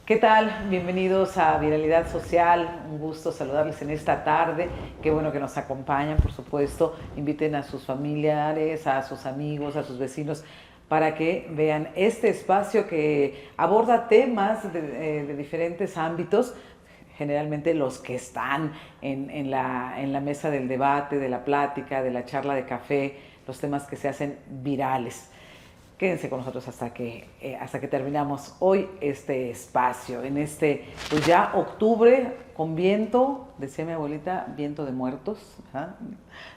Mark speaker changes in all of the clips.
Speaker 1: ¿Qué tal? Bienvenidos a Viralidad Social. Un gusto saludarles en esta tarde. Qué bueno que nos acompañan, por supuesto. Inviten a sus familiares, a sus amigos, a sus vecinos para que vean este espacio que aborda temas de diferentes ámbitos, generalmente los que están en la mesa del debate, de la plática, de la charla de café, los temas que se hacen virales. Quédense con nosotros hasta que terminamos hoy este espacio, en este, pues ya octubre con viento, decía mi abuelita, viento de muertos, ¿eh?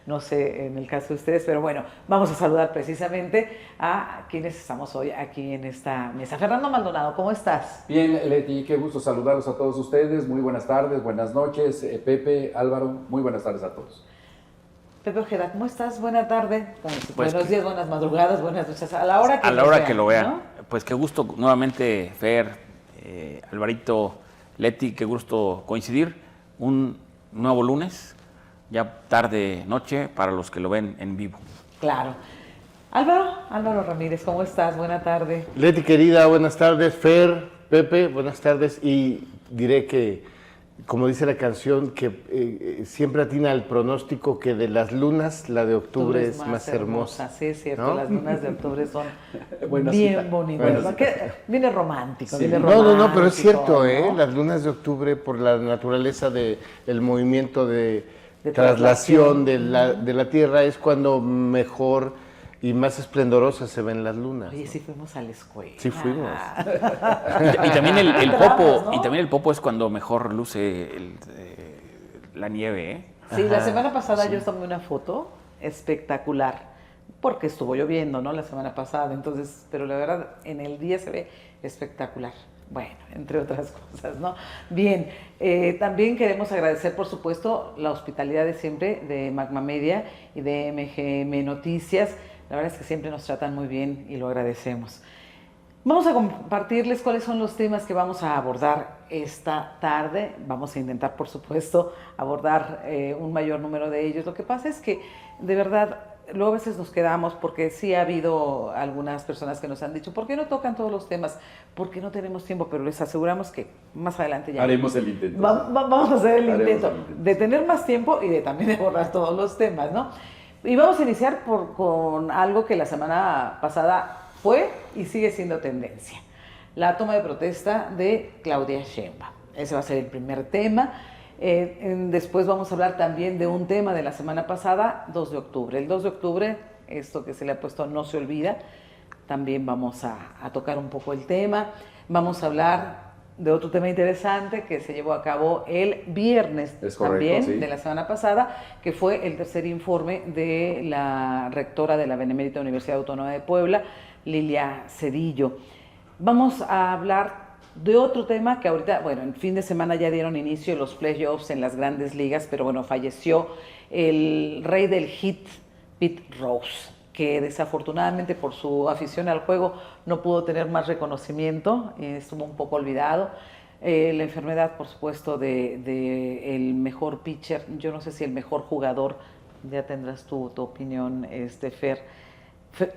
Speaker 1: No sé en el caso de ustedes, pero bueno, vamos a saludar precisamente a quienes estamos hoy aquí en esta mesa. Fernando Maldonado, ¿cómo estás?
Speaker 2: Bien, Leti, qué gusto saludarlos a todos ustedes, muy buenas tardes, buenas noches, Pepe, Álvaro, muy buenas tardes a todos.
Speaker 1: Pepe Ojeda, ¿cómo estás? Buena tarde.
Speaker 3: Pues
Speaker 1: buenos días, buenas madrugadas, buenas noches. A la hora
Speaker 3: que lo vean. ¿No? Pues qué gusto nuevamente, Fer, Alvarito, Leti, qué gusto coincidir. Un nuevo lunes, ya tarde, noche, para los que lo ven en vivo.
Speaker 1: Claro. Álvaro Ramírez, ¿cómo estás? Buena tarde.
Speaker 4: Leti, querida, buenas tardes. Fer, Pepe, buenas tardes. Y diré que, como dice la canción, que siempre atina el pronóstico que de las lunas, la de octubre es más hermosa.
Speaker 1: Sí, es cierto, ¿no? Las lunas de octubre son
Speaker 2: buena
Speaker 1: bien
Speaker 2: cita.
Speaker 1: bonitas. Viene romántico,
Speaker 2: sí.
Speaker 1: viene romántico.
Speaker 4: No, pero es cierto,
Speaker 1: ¿no?
Speaker 4: Las lunas de octubre, por la naturaleza del movimiento de traslación de la Tierra, es cuando mejor y más esplendorosas se ven las lunas.
Speaker 1: Oye, sí fuimos a la escuela.
Speaker 4: Sí fuimos.
Speaker 3: Y también el popo, ¿no? Y también el popo es cuando mejor luce la nieve, ¿eh?
Speaker 1: Sí, la semana pasada yo tomé una foto espectacular, porque estuvo lloviendo, ¿no? La semana pasada, entonces, pero la verdad, en el día se ve espectacular. Bueno, entre otras cosas, ¿no? Bien, también queremos agradecer, por supuesto, la hospitalidad de siempre de Magma Media y de MGM Noticias. La verdad es que siempre nos tratan muy bien y lo agradecemos. Vamos a compartirles cuáles son los temas que vamos a abordar esta tarde. Vamos a intentar, por supuesto, abordar un mayor número de ellos. Lo que pasa es que, de verdad, luego a veces nos quedamos porque sí ha habido algunas personas que nos han dicho, ¿por qué no tocan todos los temas? Porque no tenemos tiempo, pero les aseguramos que más adelante ya
Speaker 2: haremos el intento.
Speaker 1: Vamos a hacer el intento de tener más tiempo y de también abordar todos los temas, ¿no? Y vamos a iniciar con algo que la semana pasada fue y sigue siendo tendencia. La toma de protesta de Claudia Sheinbaum. Ese va a ser el primer tema. Después vamos a hablar también de un tema de la semana pasada, 2 de octubre. El 2 de octubre, esto que se le ha puesto No se olvida, también vamos a tocar un poco el tema. Vamos a hablar de otro tema interesante que se llevó a cabo el viernes también, sí, de la semana pasada, que fue el tercer informe de la rectora de la Benemérita Universidad Autónoma de Puebla, Lilia Cedillo. Vamos a hablar de otro tema que ahorita, bueno, en fin de semana ya dieron inicio los playoffs en las grandes ligas, pero bueno, falleció el rey del hit, Pete Rose, que desafortunadamente por su afición al juego no pudo tener más reconocimiento, estuvo un poco olvidado. La enfermedad, por supuesto, de el mejor pitcher, yo no sé si el mejor jugador, ya tendrás tu opinión, Fer,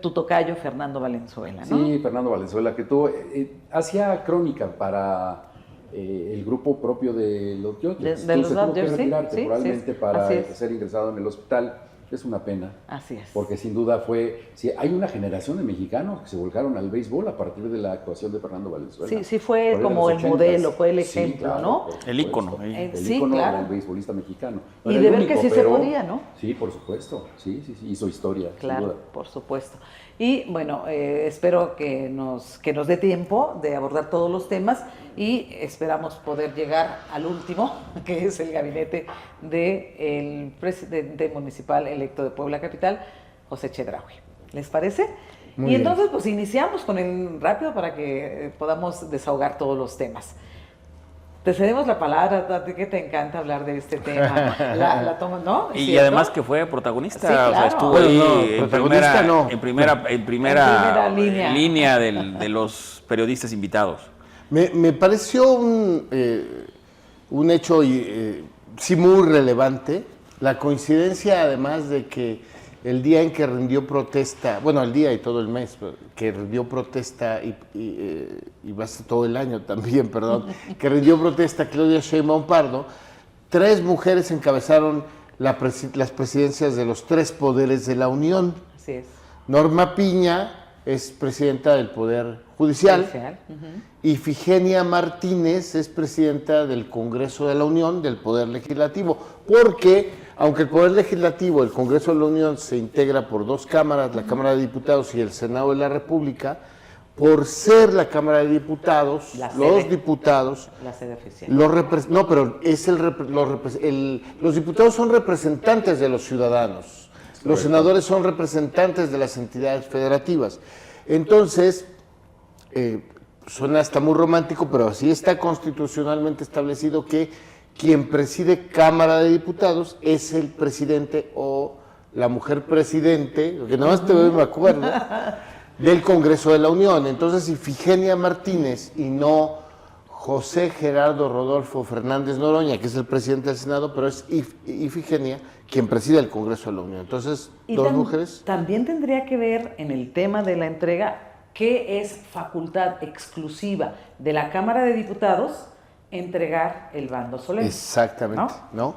Speaker 1: tu tocayo Fernando Valenzuela, ¿no?
Speaker 2: Sí, Fernando Valenzuela, que tuvo, hacía crónica para el grupo propio de los Dodgers.
Speaker 1: De los Dodgers,
Speaker 2: sí, temporalmente para ser ingresado en el hospital. Es una pena.
Speaker 1: Así es.
Speaker 2: Porque sin duda hay una generación de mexicanos que se volcaron al béisbol a partir de la actuación de Fernando Valenzuela.
Speaker 1: Sí, fue como el modelo, fue el ejemplo,
Speaker 2: sí, claro,
Speaker 1: ¿no?
Speaker 3: El ícono.
Speaker 2: El ícono del beisbolista mexicano.
Speaker 1: No y de ver que sí se podía, ¿no?
Speaker 2: Sí, por supuesto. Sí, hizo historia.
Speaker 1: Claro,
Speaker 2: sin duda.
Speaker 1: por supuesto. Y bueno, espero que nos dé tiempo de abordar todos los temas y esperamos poder llegar al último, que es el gabinete del presidente municipal electo de Puebla Capital, José Chedraui. ¿Les parece?
Speaker 4: Muy bien.
Speaker 1: Entonces, pues iniciamos con el rápido para que podamos desahogar todos los temas. Te cedemos la palabra, a ti que te encanta hablar de este tema. La toma, ¿no?
Speaker 3: Y además que fue protagonista,
Speaker 1: sí, claro.
Speaker 3: O sea, estuvo ahí en primera línea de los periodistas invitados.
Speaker 4: Me pareció un hecho sí muy relevante, la coincidencia además de que el día en que rindió protesta, bueno, el día y todo el mes, que rindió protesta y va a ser todo el año también, perdón, que rindió protesta Claudia Sheinbaum Pardo, 3 mujeres encabezaron las presidencias de los 3 poderes de la Unión.
Speaker 1: Así es.
Speaker 4: Norma Piña es presidenta del Poder Judicial. Ifigenia Martínez es presidenta del Congreso de la Unión, del Poder Legislativo, porque aunque el Poder Legislativo, el Congreso de la Unión, se integra por 2 cámaras, la Cámara de Diputados y el Senado de la República, por ser la Cámara de Diputados, los diputados,
Speaker 1: la sede oficial.
Speaker 4: no, pero es los diputados son representantes de los ciudadanos, los senadores son representantes de las entidades federativas. Entonces, suena hasta muy romántico, pero así está constitucionalmente establecido que quien preside Cámara de Diputados es el presidente o la mujer presidente, que nada más te veo y me acuerdo, del Congreso de la Unión. Entonces, Ifigenia Martínez y no José Gerardo Rodolfo Fernández Noroña, que es el presidente del Senado, pero es Ifigenia quien preside el Congreso de la Unión. Entonces, 2 mujeres.
Speaker 1: También tendría que ver en el tema de la entrega que es facultad exclusiva de la Cámara de Diputados entregar el bando solemne.
Speaker 4: Exactamente, ¿no?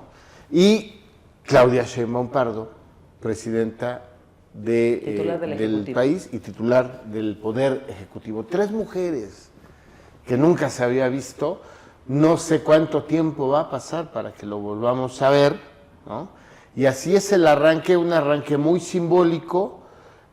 Speaker 4: Y Claudia Sheinbaum Pardo, presidenta del país y titular del Poder Ejecutivo. 3 mujeres que nunca se había visto. No sé cuánto tiempo va a pasar para que lo volvamos a ver, ¿no? Y así es el arranque, un arranque muy simbólico.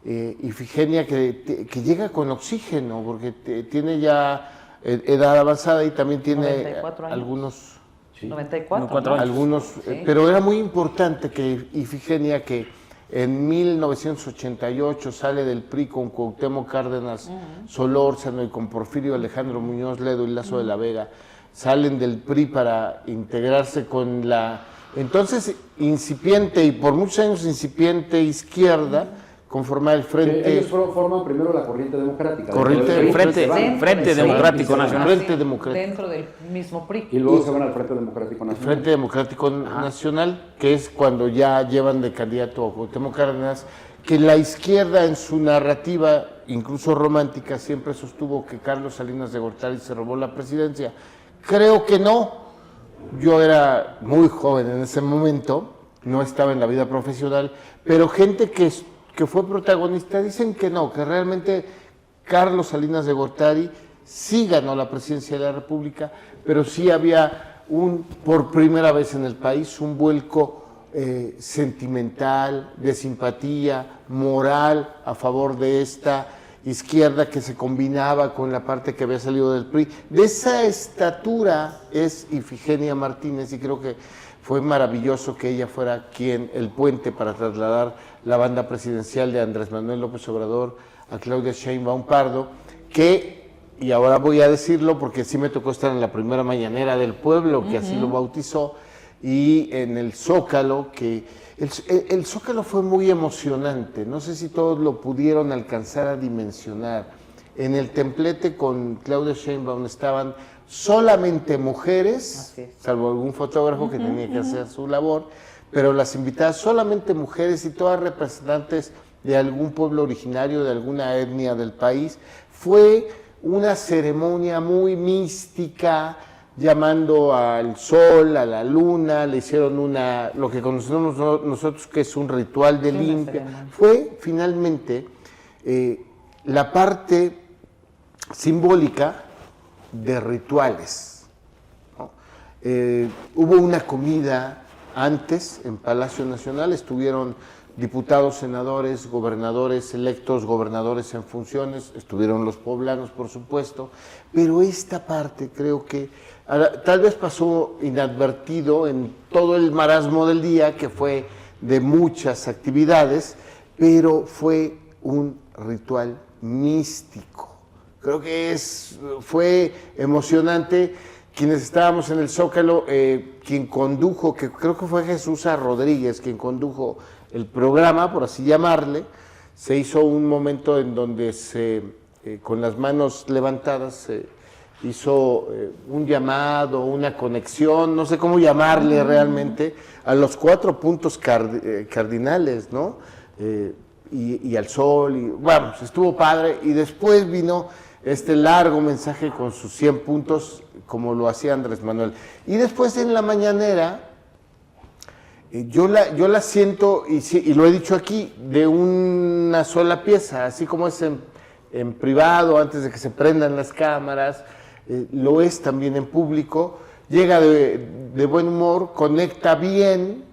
Speaker 4: Ifigenia que llega con oxígeno, porque tiene ya edad avanzada y también tiene algunos...
Speaker 1: Sí, 94
Speaker 3: años.
Speaker 4: Algunos, sí. Pero era muy importante que Ifigenia, que en 1988 sale del PRI con Cuauhtémoc Cárdenas Solórzano y con Porfirio Alejandro Muñoz Ledo y Lazo de la Vega, salen del PRI para integrarse con la entonces incipiente y por muchos años incipiente izquierda, conformar el frente.
Speaker 2: Sí, ellos forman primero la corriente democrática.
Speaker 3: Frente Democrático Nacional.
Speaker 4: Frente Democrático.
Speaker 1: Dentro del mismo PRI.
Speaker 2: Y luego se van al Frente Democrático Nacional.
Speaker 4: Frente Democrático Nacional, que es cuando ya llevan de candidato a Cuauhtémoc Cárdenas, que la izquierda en su narrativa, incluso romántica, siempre sostuvo que Carlos Salinas de Gortari se robó la presidencia. Creo que no. Yo era muy joven en ese momento, no estaba en la vida profesional, pero gente que fue protagonista dicen que no, que realmente Carlos Salinas de Gortari sí ganó la presidencia de la República, pero sí había por primera vez en el país un vuelco sentimental, de simpatía, moral a favor de esta izquierda que se combinaba con la parte que había salido del PRI. De esa estatura es Ifigenia Martínez y creo que fue maravilloso que ella fuera el puente para trasladar la banda presidencial de Andrés Manuel López Obrador a Claudia Sheinbaum Pardo, y ahora voy a decirlo porque sí me tocó estar en la primera mañanera del pueblo, que así lo bautizó, y en el Zócalo, que el Zócalo fue muy emocionante, no sé si todos lo pudieron alcanzar a dimensionar. En el templete con Claudia Sheinbaum estaban solamente mujeres, salvo algún fotógrafo que tenía que hacer su labor, pero las invitadas solamente mujeres y todas representantes de algún pueblo originario, de alguna etnia del país. Fue una ceremonia muy mística, llamando al sol, a la luna, le hicieron lo que conocemos nosotros que es un ritual de limpia. Fue finalmente la parte simbólica de rituales, ¿no? Hubo una comida antes en Palacio Nacional, estuvieron diputados, senadores, gobernadores electos, gobernadores en funciones, estuvieron los poblanos, por supuesto, pero esta parte creo que tal vez pasó inadvertido en todo el marasmo del día, que fue de muchas actividades, pero fue un ritual místico. Creo que fue emocionante. Quienes estábamos en el Zócalo, quien condujo, que creo que fue Jesús Rodríguez, quien condujo el programa, por así llamarle, se hizo un momento en donde con las manos levantadas se hizo un llamado, una conexión, no sé cómo llamarle realmente, a los 4 puntos cardinales, ¿no? y al sol, y vamos, estuvo padre. Y después vino este largo mensaje con sus 100 puntos, como lo hacía Andrés Manuel. Y después en la mañanera, yo la siento, y lo he dicho aquí, de una sola pieza, así como es en privado, antes de que se prendan las cámaras, lo es también en público. Llega de buen humor, conecta bien,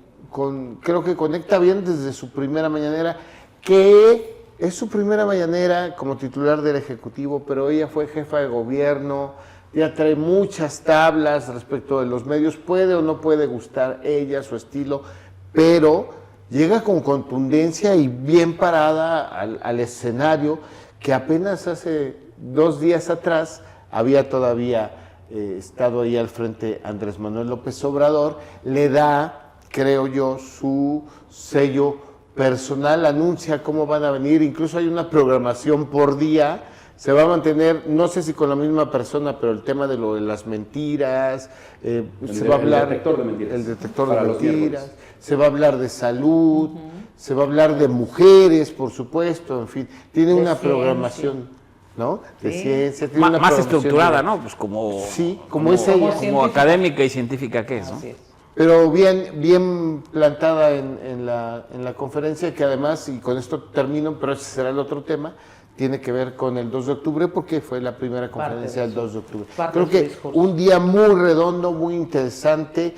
Speaker 4: creo que conecta bien desde su primera mañanera, que es su primera mañanera como titular del Ejecutivo, pero ella fue jefa de gobierno, ya trae muchas tablas respecto de los medios, puede o no puede gustar ella, su estilo, pero llega con contundencia y bien parada al escenario, que apenas hace 2 días atrás había todavía estado ahí al frente Andrés Manuel López Obrador. Le da, creo yo, su sello personal, anuncia cómo van a venir, incluso hay una programación por día. Se va a mantener, no sé si con la misma persona, pero el tema de lo de las mentiras, se va a hablar...
Speaker 2: El detector de mentiras.
Speaker 4: El detector de mentiras, se va a hablar de salud, se va a hablar de mujeres, por supuesto, en fin, tiene una programación, ¿no? De ciencia, tiene una
Speaker 3: más
Speaker 4: programación
Speaker 3: estructurada, ¿no? Pues como...
Speaker 4: Sí, como es ella.
Speaker 3: Como académica y científica que es, ¿no?
Speaker 1: Así es.
Speaker 4: Pero bien plantada en la conferencia, que además, y con esto termino, pero ese será el otro tema, tiene que ver con el 2 de octubre, porque fue la primera conferencia del 2 de octubre. Creo que un día muy redondo, muy interesante,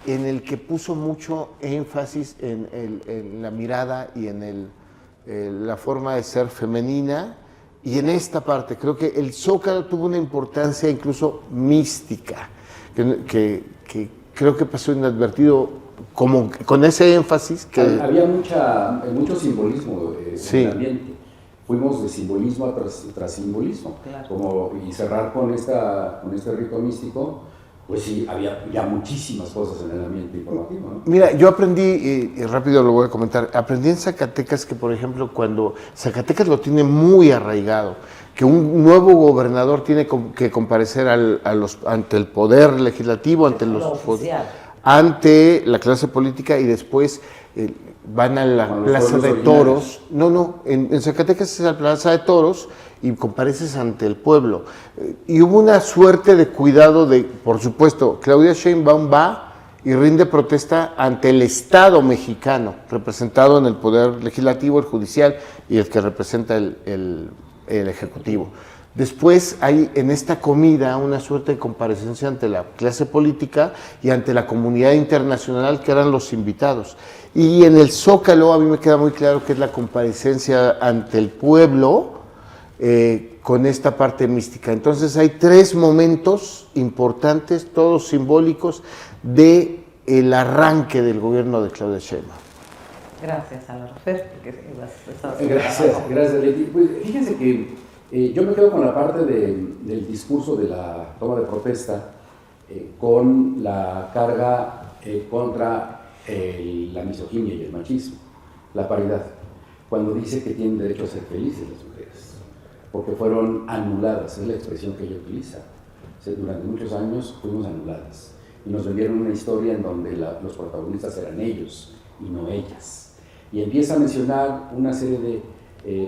Speaker 4: en el que puso mucho énfasis en la mirada y en la forma de ser femenina, y en esta parte creo que el Zócalo tuvo una importancia incluso mística, que creo que pasó inadvertido, como con ese énfasis que...
Speaker 2: Había mucho simbolismo
Speaker 4: Sí.
Speaker 2: en el ambiente. Fuimos de simbolismo tras simbolismo.
Speaker 1: Claro.
Speaker 2: Y cerrar con este rito místico, pues sí, había ya muchísimas cosas en el ambiente informativo, ¿no?
Speaker 4: Mira, yo aprendí, y rápido lo voy a comentar, aprendí en Zacatecas que, por ejemplo, cuando Zacatecas lo tiene muy arraigado, que un nuevo gobernador tiene que comparecer ante el poder legislativo, ante la clase política, y después van a la Plaza de Toros. No, en Zacatecas es la Plaza de Toros y compareces ante el pueblo. Y hubo una suerte de cuidado por supuesto, Claudia Sheinbaum va y rinde protesta ante el Estado mexicano, representado en el Poder Legislativo, el Judicial y el que representa el Ejecutivo. Después hay en esta comida una suerte de comparecencia ante la clase política y ante la comunidad internacional, que eran los invitados. Y en el Zócalo a mí me queda muy claro que es la comparecencia ante el pueblo, con esta parte mística. Entonces hay 3 momentos importantes, todos simbólicos, del arranque del gobierno de Claudia Sheinbaum.
Speaker 1: Gracias, Álvaro. Fer,
Speaker 2: Gracias, Leti. Pues, fíjense que yo me quedo con la parte del discurso de la toma de protesta, con la carga contra la misoginia y el machismo, la paridad, cuando dice que tienen derecho a ser felices las mujeres, porque fueron anuladas, es la expresión que ella utiliza. Durante muchos años fuimos anuladas y nos vendieron una historia en donde los protagonistas eran ellos y no ellas. Y empieza a mencionar una serie de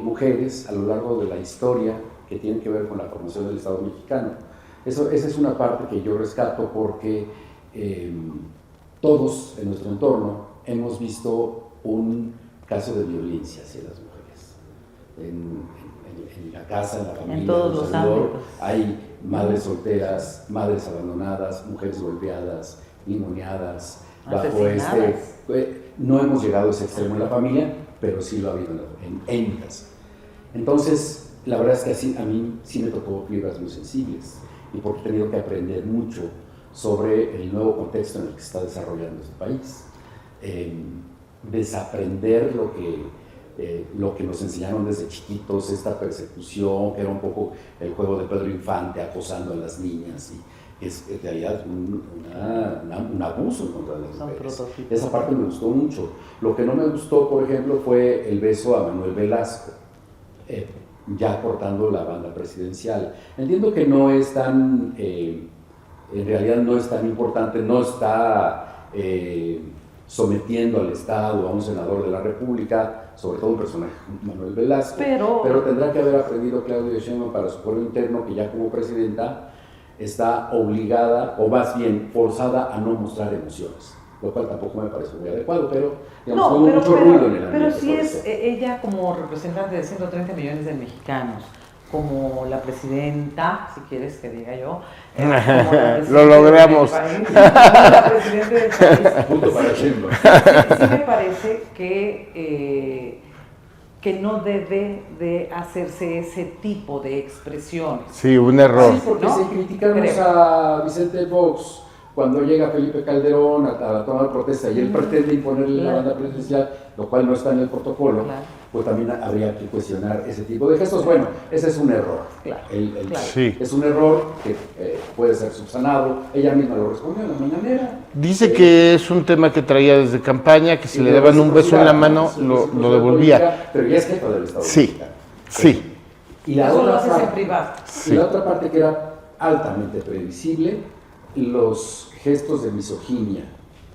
Speaker 2: mujeres a lo largo de la historia que tienen que ver con la formación del Estado mexicano. Esa es una parte que yo rescato porque todos en nuestro entorno hemos visto un caso de violencia hacia las mujeres. En la casa, en la familia,
Speaker 1: en todos los ámbitos.
Speaker 2: Hay madres solteras, madres abandonadas, mujeres golpeadas, ninguneadas, no hemos llegado a ese extremo en la familia, pero sí lo ha habido en mi casa. Entonces, la verdad es que así, a mí sí me tocó fibras muy sensibles, y porque he tenido que aprender mucho sobre el nuevo contexto en el que se está desarrollando este país. Desaprender lo que nos enseñaron desde chiquitos, esta persecución, que era un poco el juego de Pedro Infante acosando a las niñas, y es en realidad un abuso en contra de las mujeres. Esa parte me gustó mucho. Lo que no me gustó, por ejemplo, fue el beso a Manuel Velasco, ya cortando la banda presidencial. Entiendo que no es en realidad no es tan importante, no está sometiendo al Estado a un senador de la República, sobre todo un personaje como Manuel Velasco,
Speaker 1: pero
Speaker 2: tendrá que haber aprendido Claudia Sheinbaum para su fuero interno que ya como presidenta está obligada, o más bien forzada, a no mostrar emociones, lo cual tampoco me parece muy adecuado, pero digamos, hubo mucho ruido en el ambiente.
Speaker 1: Pero sí es ella como representante de 130 millones de mexicanos, como la presidenta, si quieres que diga yo, como la
Speaker 4: lo logramos.
Speaker 1: La presidenta del país.
Speaker 2: Punto para Sheinbaum.
Speaker 1: Sí me parece que no debe de hacerse ese tipo de expresiones.
Speaker 4: Sí, un error.
Speaker 2: Sí, porque
Speaker 1: ¿no?
Speaker 2: si criticamos
Speaker 1: Creo.
Speaker 2: a Vicente Fox cuando llega Felipe Calderón a la toma de protesta y él pretende imponerle la banda presidencial, lo cual no está en el protocolo,
Speaker 1: Claro.
Speaker 2: pues también habría que cuestionar ese tipo de gestos. Bueno, ese es un error.
Speaker 1: Claro, claro.
Speaker 4: Sí.
Speaker 2: Es un error que puede ser subsanado. Ella misma lo respondió en la mañanera.
Speaker 4: Dice que es un tema que traía desde campaña, que si
Speaker 2: Y
Speaker 4: le
Speaker 2: luego
Speaker 4: daban un beso en la mano,
Speaker 2: sí,
Speaker 4: lo devolvía.
Speaker 2: Pero ya es jefa del Estado
Speaker 4: Sí,
Speaker 2: mexicano.
Speaker 4: sí.
Speaker 2: Y la
Speaker 1: Eso lo
Speaker 2: otra
Speaker 1: haces en
Speaker 2: parte,
Speaker 1: privado.
Speaker 2: y la otra parte que era altamente previsible, los gestos de misoginia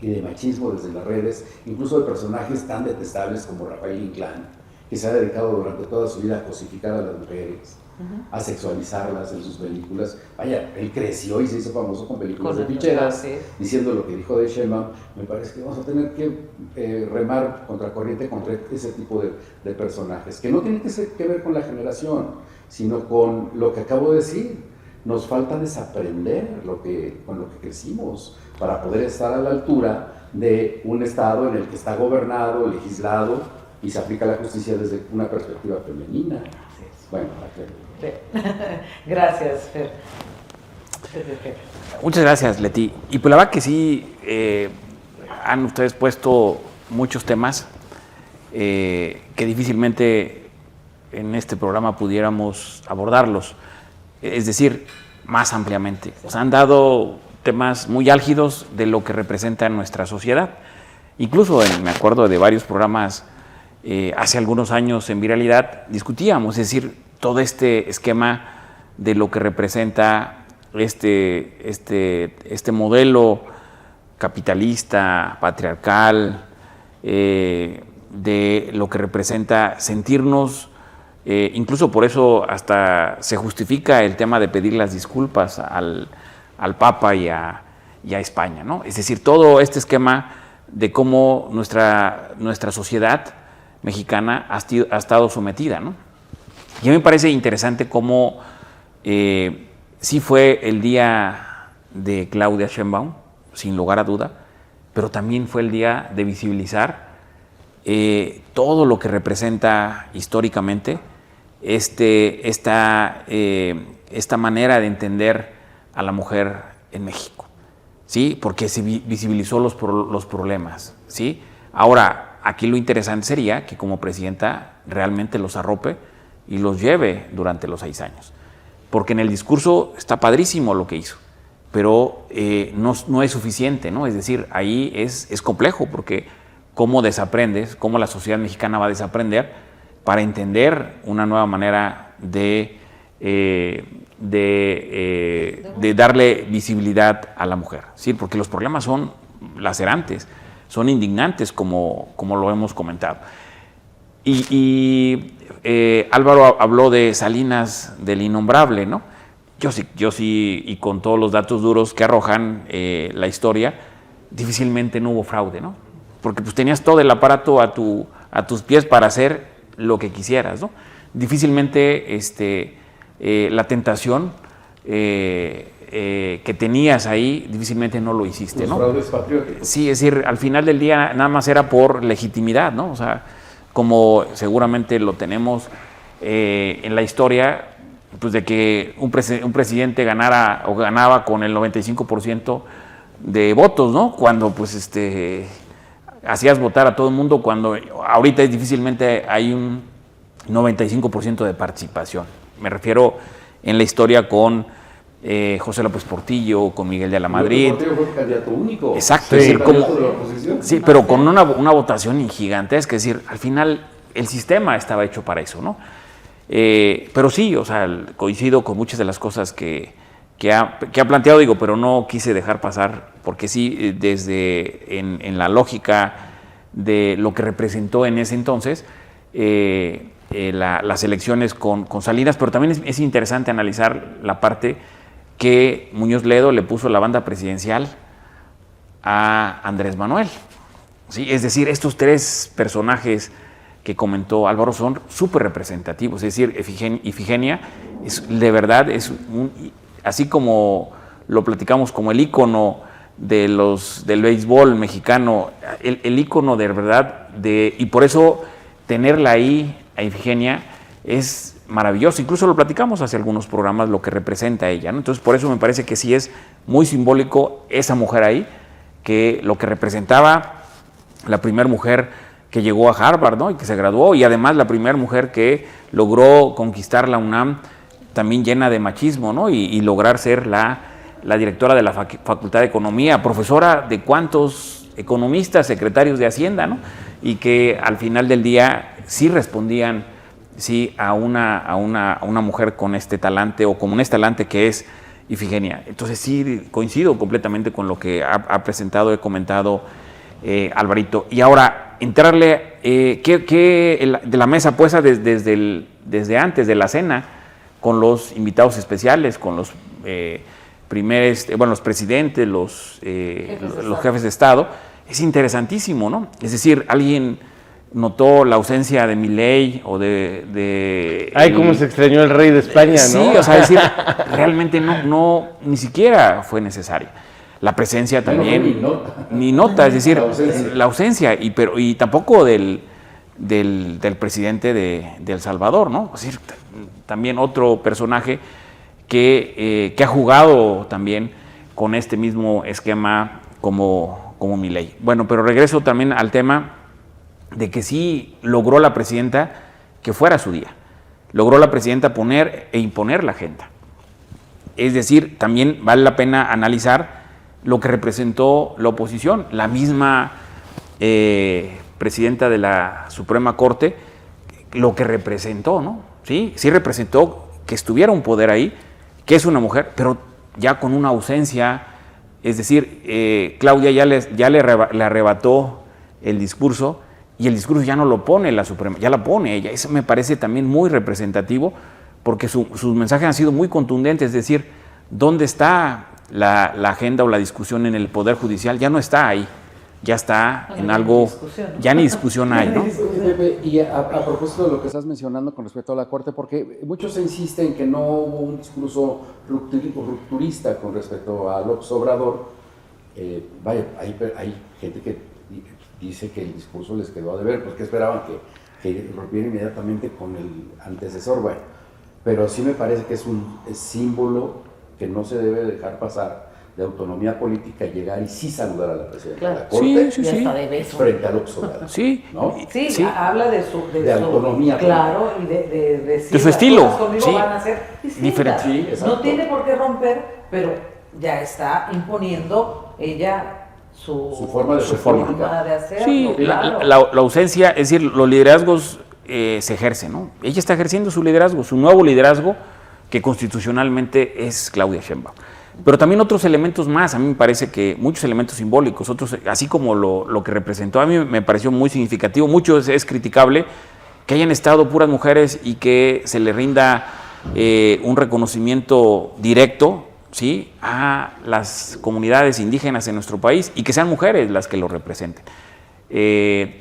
Speaker 2: y de machismo desde las redes, incluso de personajes tan detestables como Rafael Inclán, que se ha dedicado durante toda su vida a cosificar a las mujeres, a sexualizarlas en sus películas. Vaya, él creció y se hizo famoso con películas de ficheras, diciendo lo que dijo de Sheinbaum. Me parece que vamos a tener que remar contracorriente contra ese tipo de personajes, que no tienen que ver con la generación, sino con lo que acabo de decir. Nos falta desaprender con lo que crecimos para poder estar a la altura de un Estado en el que está gobernado, legislado y se aplica la justicia desde una perspectiva femenina. Bueno,
Speaker 1: Gracias, Fer.
Speaker 3: Muchas gracias, Leti. Y pues la verdad que sí, han ustedes puesto muchos temas que difícilmente en este programa pudiéramos abordarlos. Es decir, más ampliamente. Nos han dado temas muy álgidos de lo que representa nuestra sociedad. Incluso me acuerdo de varios programas hace algunos años en Viralidad, discutíamos, es decir, todo este esquema de lo que representa este modelo capitalista, patriarcal, de lo que representa sentirnos. Incluso por eso hasta se justifica el tema de pedir las disculpas al Papa y a España, ¿no? Es decir, todo este esquema de cómo nuestra sociedad mexicana ha estado sometida, ¿no? Y a mí me parece interesante cómo sí fue el día de Claudia Sheinbaum, sin lugar a duda, pero también fue el día de visibilizar todo lo que representa históricamente esta manera de entender a la mujer en México, ¿sí? Porque se visibilizó los problemas, ¿sí? Ahora, aquí lo interesante sería que como presidenta realmente los arrope y los lleve durante los 6 años, porque en el discurso está padrísimo lo que hizo, pero no es suficiente, ¿no? Es decir, ahí es complejo, porque cómo desaprendes, cómo la sociedad mexicana va a desaprender para entender una nueva manera de darle visibilidad a la mujer, ¿sí? Porque los problemas son lacerantes, son indignantes, como lo hemos comentado. Y Álvaro habló de Salinas, del innombrable, ¿no? Yo sí, y con todos los datos duros que arrojan la historia, difícilmente no hubo fraude, ¿no? Porque pues tenías todo el aparato a tus pies para hacer lo que quisieras, ¿no? Difícilmente la tentación que tenías ahí, difícilmente no lo hiciste, ¿no?
Speaker 2: Los fraudes patrióticos.
Speaker 3: Sí, es decir, al final del día nada más era por legitimidad, ¿no? O sea, como seguramente lo tenemos en la historia, pues de que un presidente ganaba con el 95% de votos, ¿no? Cuando pues hacías votar a todo el mundo, cuando ahorita difícilmente hay un 95% de participación. Me refiero en la historia con José López Portillo, con Miguel de la Madrid.
Speaker 2: Portillo fue candidato único.
Speaker 3: Exacto,
Speaker 2: Sí,
Speaker 3: es decir,
Speaker 2: candidato de la oposición.
Speaker 3: sí, pero con una votación gigantesca, es decir, al final el sistema estaba hecho para eso, ¿no? Pero sí, o sea, coincido con muchas de las cosas que que ha planteado, digo, pero no quise dejar pasar, porque sí, desde en la lógica de lo que representó en ese entonces, las elecciones con Salinas, pero también es interesante analizar la parte que Muñoz Ledo le puso la banda presidencial a Andrés Manuel. ¿Sí? Es decir, estos tres personajes que comentó Álvaro son súper representativos. Es decir, Ifigenia de verdad así como lo platicamos como el ícono del béisbol mexicano, el ícono de verdad, y por eso tenerla ahí a Ifigenia es maravilloso. Incluso lo platicamos hace algunos programas, lo que representa ella, ¿no? Entonces, por eso me parece que sí es muy simbólico esa mujer ahí, que lo que representaba, la primera mujer que llegó a Harvard, ¿no? Y que se graduó, y además la primera mujer que logró conquistar la UNAM, también llena de machismo, ¿no? Y lograr ser la directora de la Facultad de Economía, profesora de cuántos economistas, secretarios de Hacienda, ¿no? Y que al final del día sí respondían sí a una mujer con este talante, o con este talante que es Ifigenia. Entonces sí coincido completamente con lo que ha presentado, he comentado Alvarito. Y ahora, entrarle de la mesa puesta desde antes de la cena, con los invitados especiales, con los los presidentes, los jefes de Estado, es interesantísimo, ¿no? Es decir, alguien notó la ausencia de Milei o
Speaker 4: Ay, cómo se extrañó el rey de España,
Speaker 3: sí,
Speaker 4: ¿no?
Speaker 3: Sí, o sea, es decir, realmente ni siquiera fue necesaria. La presencia también, ni nota, es decir, la ausencia, y tampoco del presidente de El Salvador, ¿no? Es decir, también otro personaje que ha jugado también con este mismo esquema como Milei. Bueno, pero regreso también al tema de que sí logró la presidenta que fuera su día. Logró la presidenta poner e imponer la agenda. Es decir, también vale la pena analizar lo que representó la oposición. La misma presidenta de la Suprema Corte, lo que representó, ¿no? Sí representó que estuviera un poder ahí, que es una mujer, pero ya con una ausencia. Es decir, Claudia ya le arrebató el discurso, y el discurso ya no lo pone la Suprema, ya la pone ella. Eso me parece también muy representativo, porque sus mensajes han sido muy contundentes. Es decir, ¿dónde está la agenda o la discusión en el Poder Judicial? Ya no está ahí, ya está en algo, ya ni discusión hay, ¿no?
Speaker 2: Pepe, y a propósito de lo que estás mencionando con respecto a la Corte, porque muchos insisten en que no hubo un discurso rupturista con respecto a López Obrador. Hay gente que dice que el discurso les quedó a deber, porque esperaban que rompiera inmediatamente con el antecesor. Bueno, pero sí me parece que es un símbolo que no se debe dejar pasar, de autonomía política, llegar y sí saludar a la presidenta de la Corte,
Speaker 3: sí.
Speaker 1: De beso.
Speaker 2: Frente a López Obrador.
Speaker 3: Sí,
Speaker 2: ¿no?
Speaker 1: Sí, habla de su
Speaker 2: autonomía.
Speaker 1: Claro, y de decir
Speaker 3: de su estilo.
Speaker 1: Conmigo van a ser
Speaker 3: diferente.
Speaker 2: Sí,
Speaker 1: no tiene por qué romper, pero ya está imponiendo ella su
Speaker 2: forma
Speaker 1: de hacerlo.
Speaker 3: Sí,
Speaker 1: claro.
Speaker 3: la ausencia, es decir, los liderazgos se ejercen, ¿no? Ella está ejerciendo su liderazgo, su nuevo liderazgo, que constitucionalmente es Claudia Sheinbaum. Pero también otros elementos más, a mí me parece que muchos elementos simbólicos, otros, así como lo que representó, a mí me pareció muy significativo. Mucho es criticable que hayan estado puras mujeres y que se le rinda un reconocimiento directo, ¿sí?, a las comunidades indígenas en nuestro país, y que sean mujeres las que lo representen.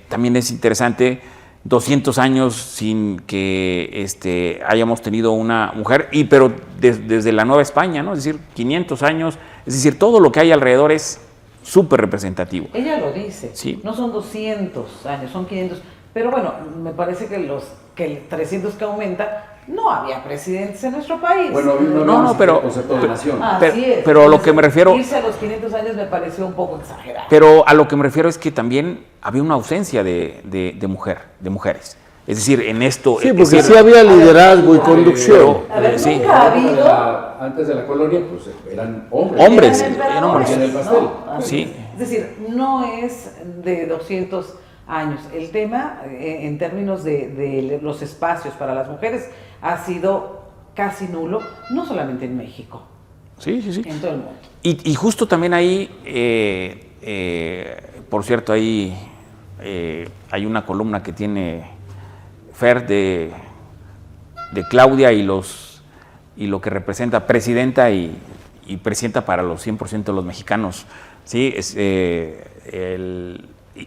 Speaker 3: También es interesante 200 años sin que hayamos tenido una mujer, pero desde la Nueva España, ¿no? Es decir, 500 años, es decir, todo lo que hay alrededor es súper representativo.
Speaker 1: Ella lo dice,
Speaker 3: sí.
Speaker 1: No son 200 años, son 500, pero bueno, me parece que el 300 que aumenta, no había presidentes en nuestro país.
Speaker 2: Bueno, pero concepto de nación.
Speaker 3: Pero a lo que me refiero,
Speaker 1: irse a los 500 años me pareció un poco exagerado.
Speaker 3: Pero a lo que me refiero es que también había una ausencia de mujeres. Es decir, en esto...
Speaker 4: Sí, porque sí había liderazgo y conducción.
Speaker 3: Sí.
Speaker 1: Nunca ha habido...
Speaker 2: Antes de la colonia, pues eran hombres.
Speaker 3: Eran hombres.
Speaker 2: En el pastel.
Speaker 1: ¿No?
Speaker 3: Sí.
Speaker 1: Es decir, no es de 200 años. El tema, en términos de los espacios para las mujeres, ha sido casi nulo, no solamente en México,
Speaker 3: Sí, sí, sí.
Speaker 1: En todo el mundo.
Speaker 3: Y justo también ahí, por cierto, ahí hay una columna que tiene Fer de Claudia y lo que representa presidenta y presidenta para los 100% de los mexicanos. ¿Sí?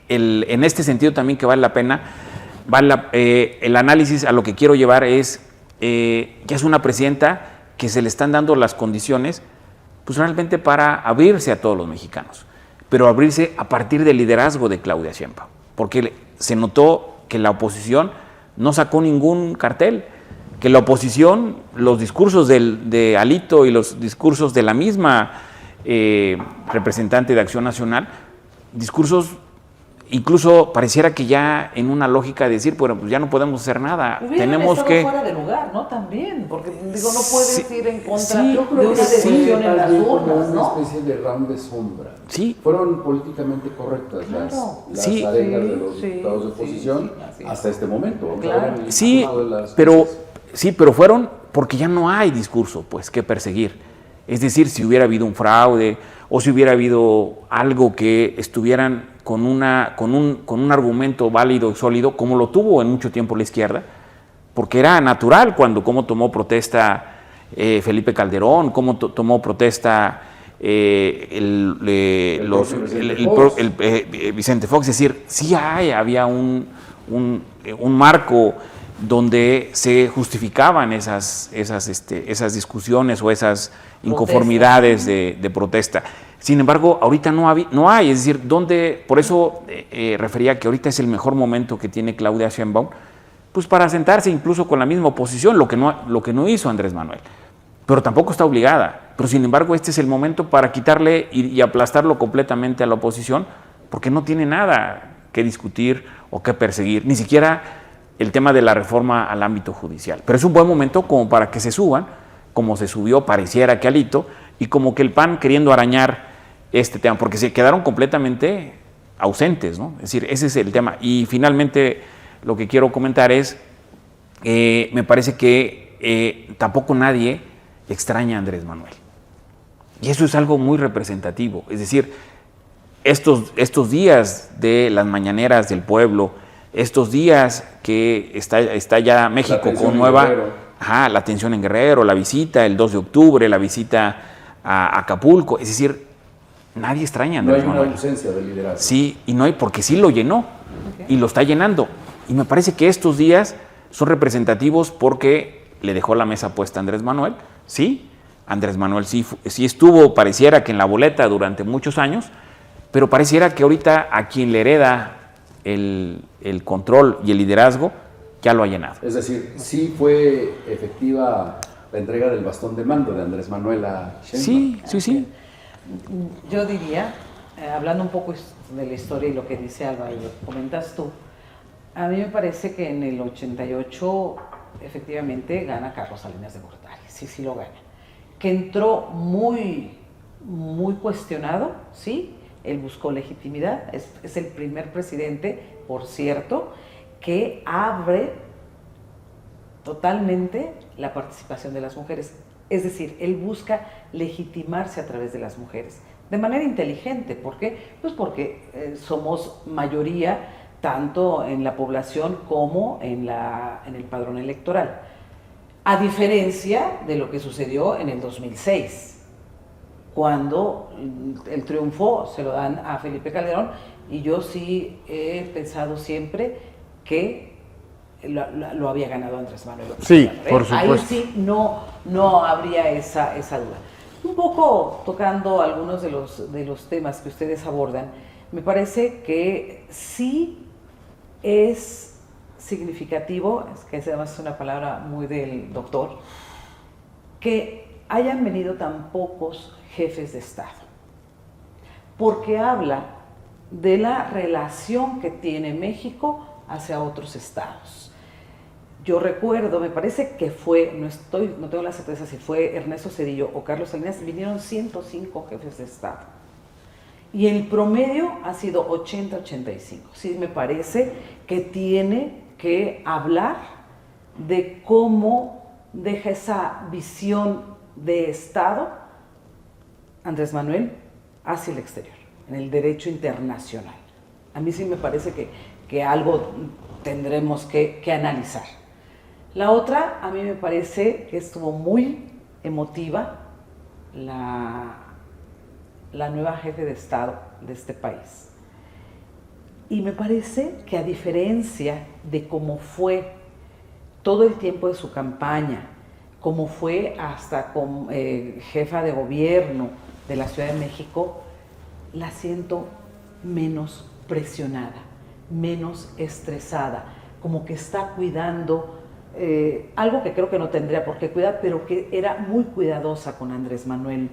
Speaker 3: En este sentido también que vale la pena, el análisis a lo que quiero llevar es que es una presidenta que se le están dando las condiciones pues realmente para abrirse a todos los mexicanos, pero abrirse a partir del liderazgo de Claudia Sheinbaum, porque se notó que la oposición no sacó ningún cartel, que la oposición, los discursos de Alito y los discursos de la misma representante de Acción Nacional, discursos incluso pareciera que ya en una lógica de decir, bueno, pues ya no podemos hacer nada, tenemos que...
Speaker 1: fuera de lugar, ¿no? También, porque digo, no puedes ir en contra
Speaker 3: sí,
Speaker 1: de una decisión en las urnas, ¿no?
Speaker 2: Una especie de round de sombra.
Speaker 3: Sí.
Speaker 2: Fueron políticamente correctas las
Speaker 3: Sí.
Speaker 2: arengas de los diputados de oposición
Speaker 1: sí.
Speaker 2: hasta este momento.
Speaker 1: Claro.
Speaker 3: Sí, pero fueron porque ya no hay discurso, pues, que perseguir. Es decir, si hubiera habido un fraude o si hubiera habido algo que estuvieran con un argumento válido y sólido, como lo tuvo en mucho tiempo la izquierda, porque era natural cómo tomó protesta Felipe Calderón, cómo tomó protesta Vicente Fox. Es decir, sí había un marco donde se justificaban esas discusiones o esas inconformidades de protesta. Sin embargo, ahorita no hay, es decir, por eso refería que ahorita es el mejor momento que tiene Claudia Sheinbaum, pues para sentarse incluso con la misma oposición, lo que no hizo Andrés Manuel, pero tampoco está obligada. Pero sin embargo, este es el momento para quitarle y aplastarlo completamente a la oposición, porque no tiene nada que discutir o que perseguir, ni siquiera el tema de la reforma al ámbito judicial. Pero es un buen momento como para que se suban, como se subió, pareciera que Alito, y como que el PAN queriendo arañar este tema, porque se quedaron completamente ausentes, ¿no? Es decir, ese es el tema. Y finalmente lo que quiero comentar es, me parece que tampoco nadie extraña a Andrés Manuel. Y eso es algo muy representativo. Es decir, estos días de las mañaneras del pueblo, estos días que está ya México con nueva... la atención en Guerrero, la visita el 2 de octubre, la visita a Acapulco. Es decir, nadie extraña a Andrés Manuel.
Speaker 2: No hay una ausencia de liderazgo.
Speaker 3: Sí, y no hay, porque sí lo llenó y lo está llenando. Y me parece que estos días son representativos porque le dejó la mesa puesta a Andrés Manuel. Sí, Andrés Manuel sí estuvo, pareciera que en la boleta durante muchos años, pero pareciera que ahorita a quien le hereda el control y el liderazgo ya lo ha llenado.
Speaker 2: Es decir, sí fue efectiva la entrega del bastón de mando de Andrés Manuel a Sheinbaum.
Speaker 3: Sí.
Speaker 1: Yo diría, hablando un poco de la historia y lo que dice Alba y lo que comentas tú, a mí me parece que en el 88 efectivamente gana Carlos Salinas de Gortari, sí lo gana. Que entró muy cuestionado, sí, él buscó legitimidad, es el primer presidente, por cierto, que abre totalmente la participación de las mujeres. Es decir, él busca legitimarse a través de las mujeres, de manera inteligente. ¿Por qué? Pues porque somos mayoría tanto en la población como en el padrón electoral. A diferencia de lo que sucedió en el 2006, cuando el triunfo se lo dan a Felipe Calderón, y yo sí he pensado siempre que lo había ganado Andrés Manuel López
Speaker 4: Sí,
Speaker 1: Obrador,
Speaker 4: por supuesto.
Speaker 1: Ahí sí no habría esa duda. Un poco tocando algunos de los temas que ustedes abordan, me parece que sí es significativo, es que además es una palabra muy del doctor, que hayan venido tan pocos jefes de Estado, porque habla de la relación que tiene México hacia otros estados. Yo recuerdo, me parece que fue, no tengo la certeza si fue Ernesto Zedillo o Carlos Salinas, vinieron 105 jefes de Estado. Y el promedio ha sido 80-85. Sí, me parece que tiene que hablar de cómo deja esa visión de Estado Andrés Manuel hacia el exterior, en el derecho internacional. A mí sí me parece que algo tendremos que analizar. La otra, a mí me parece que estuvo muy emotiva la nueva jefe de Estado de este país. Y me parece que a diferencia de cómo fue todo el tiempo de su campaña, cómo fue hasta como jefa de gobierno de la Ciudad de México, la siento menos presionada, menos estresada, como que está cuidando algo que creo que no tendría por qué cuidar, pero que era muy cuidadosa con Andrés Manuel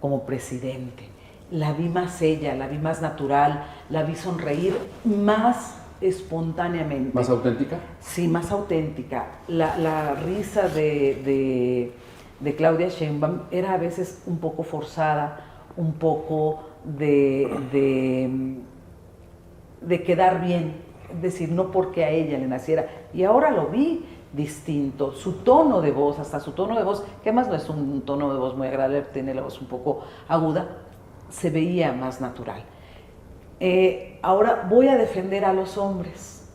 Speaker 1: como presidente. La vi más ella, la vi más natural, la vi sonreír más espontáneamente.
Speaker 2: ¿Más auténtica?
Speaker 1: Sí, más auténtica. La risa de Claudia Sheinbaum era a veces un poco forzada, un poco de quedar bien, es decir, no porque a ella le naciera. Y ahora lo vi distinto, su tono de voz, hasta su tono de voz, que además no es un tono de voz muy agradable, tiene la voz un poco aguda, se veía más natural. Ahora voy a defender a los hombres.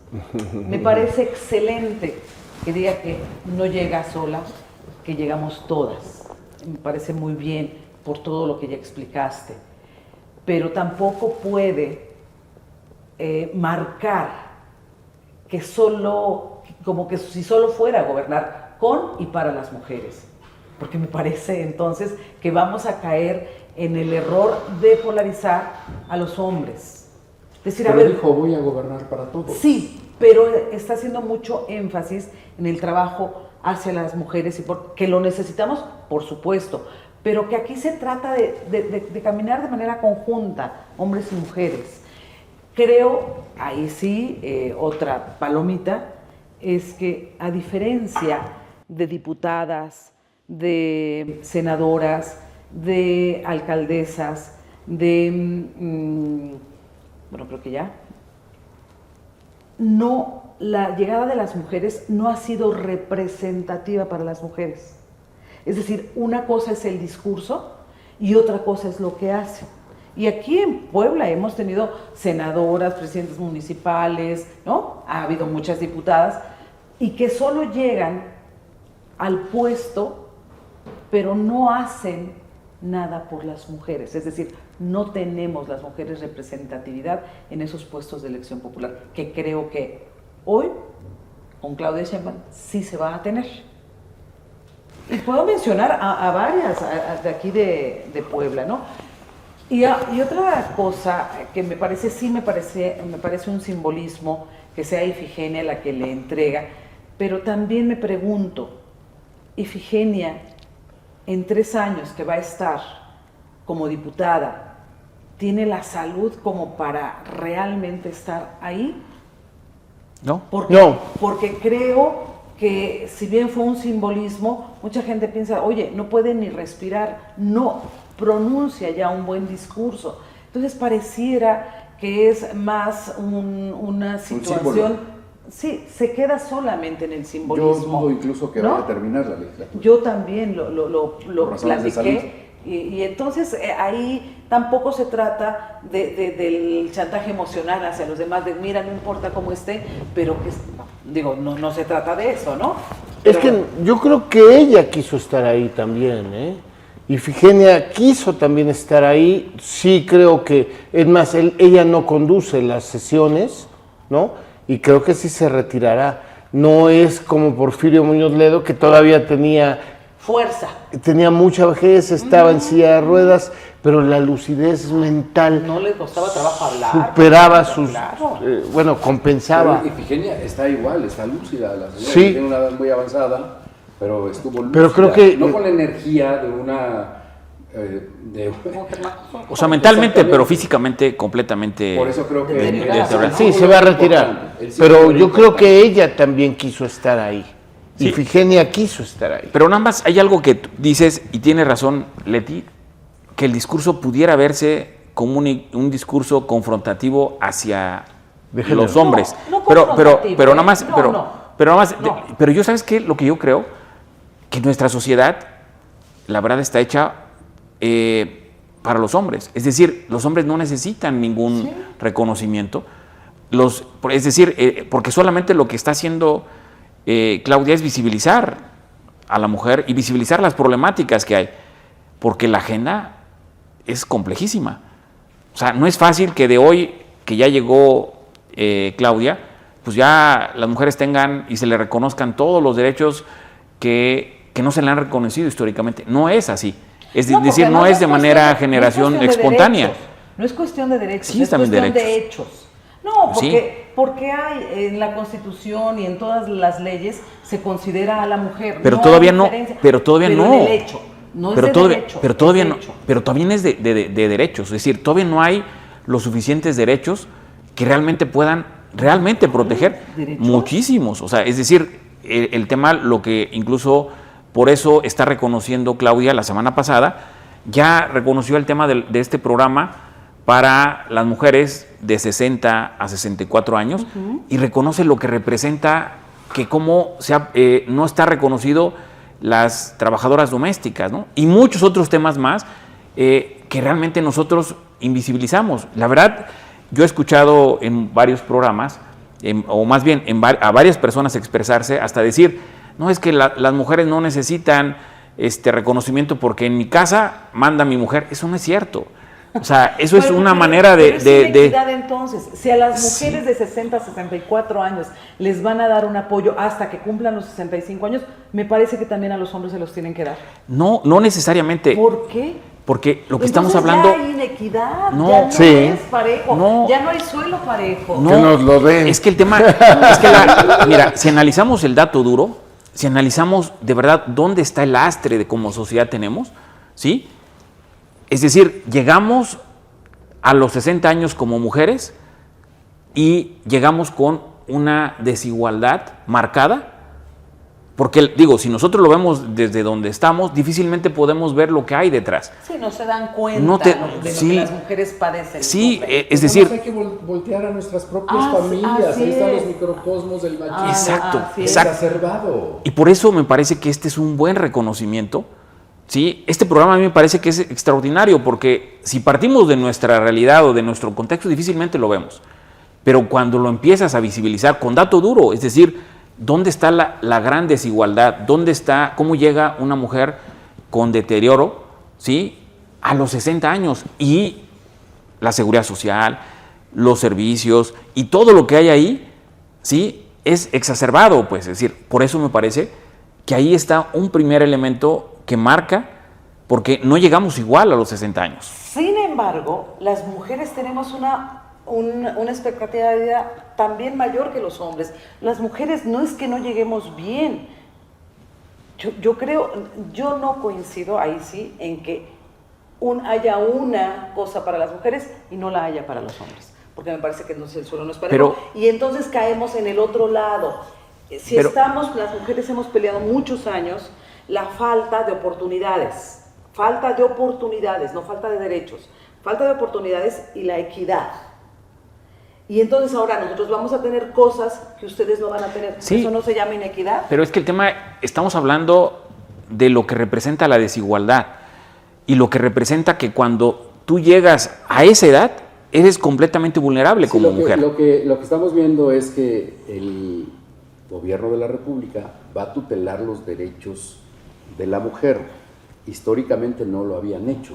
Speaker 1: Me parece excelente que diga que no llega sola, que llegamos todas. Me parece muy bien por todo lo que ya explicaste. Pero tampoco puede marcar que solo, como que si solo fuera a gobernar con y para las mujeres. Porque me parece entonces que vamos a caer en el error de polarizar a los hombres. Es decir,
Speaker 2: pero
Speaker 1: a ver,
Speaker 2: dijo, voy a gobernar para todos.
Speaker 1: Sí, pero está haciendo mucho énfasis en el trabajo hacia las mujeres y que lo necesitamos, por supuesto, pero que aquí se trata de caminar de manera conjunta, hombres y mujeres. Creo, ahí sí, otra palomita, es que a diferencia de diputadas, de senadoras, de alcaldesas, bueno, creo que ya, no, la llegada de las mujeres no ha sido representativa para las mujeres. Es decir, una cosa es el discurso y otra cosa es lo que hacen. Y aquí en Puebla hemos tenido senadoras, presidentes municipales, ¿no? Ha habido muchas diputadas y que solo llegan al puesto, pero no hacen nada por las mujeres. Es decir, no tenemos las mujeres representatividad en esos puestos de elección popular, que creo que hoy, con Claudia Sheinbaum, sí se va a tener. Y puedo mencionar a varias de aquí de Puebla, ¿no? Y otra cosa que me parece un simbolismo que sea Ifigenia la que le entrega, pero también me pregunto, Ifigenia, en 3 años que va a estar como diputada, ¿tiene la salud como para realmente estar ahí?
Speaker 3: No.
Speaker 1: Porque creo que si bien fue un simbolismo, mucha gente piensa, oye, no puede ni respirar, no pronuncia ya un buen discurso. Entonces pareciera que es más una situación, sí, se queda solamente en el simbolismo.
Speaker 2: Yo dudo incluso que
Speaker 1: ¿no?
Speaker 2: vaya a terminar la legislatura.
Speaker 1: Yo también lo platiqué. Y entonces ahí tampoco se trata del chantaje emocional hacia los demás, de mira, no importa cómo esté, pero que, digo, no se trata de eso, ¿no?
Speaker 4: Es que yo creo que ella quiso estar ahí también, ¿eh? Ifigenia quiso también estar ahí, sí creo que, es más, ella no conduce las sesiones, ¿no? Y creo que sí se retirará. No es como Porfirio Muñoz Ledo, que todavía tenía
Speaker 1: fuerza.
Speaker 4: Tenía mucha vejez, estaba en silla de ruedas, pero la lucidez mental...
Speaker 1: No le costaba trabajo hablar.
Speaker 4: Superaba sus...
Speaker 1: Claro.
Speaker 4: Bueno, compensaba.
Speaker 2: Pero Ifigenia está igual, está lúcida. La señora
Speaker 4: Sí.
Speaker 2: tiene una edad muy avanzada, pero estuvo lúcida.
Speaker 4: Pero creo que...
Speaker 2: No con la energía de una...
Speaker 3: O sea, mentalmente, pero físicamente completamente...
Speaker 2: Por eso creo que...
Speaker 3: deteriorada.
Speaker 4: Sí, se va a retirar. Pero yo creo que ella también quiso estar ahí.
Speaker 3: Sí.
Speaker 4: Ifigenia quiso estar ahí.
Speaker 3: Pero nada más hay algo que tú dices, y tiene razón Leti, que el discurso pudiera verse como un discurso confrontativo hacia
Speaker 4: Déjelo.
Speaker 3: los hombres.
Speaker 1: No
Speaker 3: pero
Speaker 1: confrontativo,
Speaker 3: nada más,
Speaker 1: no,
Speaker 3: pero
Speaker 1: no.
Speaker 3: nada más,
Speaker 1: No.
Speaker 3: pero yo sabes qué, lo que yo creo, que nuestra sociedad, la verdad está hecha para los hombres. Es decir, los hombres no necesitan ningún reconocimiento. Es decir, porque solamente lo que está haciendo Claudia es visibilizar a la mujer y visibilizar las problemáticas que hay, porque la agenda es complejísima. O sea, no es fácil que de hoy, que ya llegó Claudia, pues ya las mujeres tengan y se le reconozcan todos los derechos que no se le han reconocido históricamente. No es así. Es decir, no es de manera generación espontánea.
Speaker 1: No es cuestión de derechos,
Speaker 3: Sí,
Speaker 1: es cuestión de hechos. No, porque hay en la Constitución y en todas las leyes se considera a la mujer.
Speaker 3: Pero
Speaker 1: no
Speaker 3: todavía no,
Speaker 1: pero
Speaker 3: en
Speaker 1: el hecho, no
Speaker 3: pero
Speaker 1: es de
Speaker 3: todavía,
Speaker 1: derecho,
Speaker 3: pero todavía
Speaker 1: es
Speaker 3: no,
Speaker 1: hecho.
Speaker 3: pero todavía es de derechos. Es decir, todavía no hay los suficientes derechos que realmente puedan proteger
Speaker 1: ¿derechos?
Speaker 3: Muchísimos. O sea, es decir, el tema, lo que incluso por eso está reconociendo Claudia la semana pasada, ya reconoció el tema de este programa para las mujeres de 60 a 64 años y reconoce lo que representa, que como no está reconocido las trabajadoras domésticas, ¿no? Y muchos otros temas más que realmente nosotros invisibilizamos. La verdad, yo he escuchado en varios programas, o más bien a varias personas expresarse, hasta decir, no, es que las mujeres no necesitan reconocimiento porque en mi casa manda mi mujer. Eso no es cierto. O sea, eso es una manera de...
Speaker 1: es inequidad, entonces, si a las mujeres de 60 a 64 años les van a dar un apoyo hasta que cumplan los 65 años, me parece que también a los hombres se los tienen que dar.
Speaker 3: No necesariamente.
Speaker 1: ¿Por qué?
Speaker 3: Porque lo que
Speaker 1: Entonces
Speaker 3: estamos hablando...
Speaker 1: ya hay inequidad,
Speaker 3: No,
Speaker 1: ya no
Speaker 4: sí.
Speaker 1: es parejo,
Speaker 3: No.
Speaker 1: ya no hay suelo parejo.
Speaker 3: No,
Speaker 4: Que nos lo den.
Speaker 3: Es que el tema... mira, si analizamos el dato duro, si analizamos de verdad dónde está el lastre de como sociedad tenemos, ¿sí? Es decir, llegamos a los 60 años como mujeres y llegamos con una desigualdad marcada, porque digo, si nosotros lo vemos desde donde estamos, difícilmente podemos ver lo que hay detrás.
Speaker 1: Sí, no se dan cuenta de lo
Speaker 3: sí,
Speaker 1: que las mujeres padecen.
Speaker 3: Sí, es
Speaker 2: Pues
Speaker 3: decir...
Speaker 2: hay que voltear a nuestras propias
Speaker 1: Así
Speaker 2: familias, ahí están
Speaker 1: es.
Speaker 2: los microcosmos del machismo.
Speaker 3: Exacto,
Speaker 1: así es.
Speaker 2: Exacerbado.
Speaker 3: Y por eso me parece que este es un buen reconocimiento, ¿sí? Este programa a mí me parece que es extraordinario, porque si partimos de nuestra realidad o de nuestro contexto, difícilmente lo vemos. Pero cuando lo empiezas a visibilizar con dato duro, es decir, ¿dónde está la gran desigualdad? ¿Dónde está, cómo llega una mujer con deterioro, ¿sí? A los 60 años? Y la seguridad social, los servicios y todo lo que hay ahí, ¿sí? Es exacerbado, pues. Es decir, por eso me parece que ahí está un primer elemento que marca, porque no llegamos igual a los 60 años.
Speaker 1: Sin embargo, las mujeres tenemos una expectativa de vida también mayor que los hombres. Las mujeres no es que no lleguemos bien. Yo creo, yo no coincido ahí sí en que haya una cosa para las mujeres y no la haya para los hombres, porque me parece que entonces el suelo no es parejo, y entonces caemos en el otro lado. Si estamos, las mujeres hemos peleado muchos años la falta de oportunidades, no falta de derechos, falta de oportunidades y la equidad. Y entonces ahora nosotros vamos a tener cosas que ustedes no van a tener.
Speaker 3: Sí.
Speaker 1: ¿Eso no se llama inequidad?
Speaker 3: Pero es que el tema, estamos hablando de lo que representa la desigualdad y lo que representa que cuando tú llegas a esa edad, eres completamente vulnerable como mujer.
Speaker 2: Lo que estamos viendo es que el gobierno de la República va a tutelar los derechos de la mujer. Históricamente no lo habían hecho.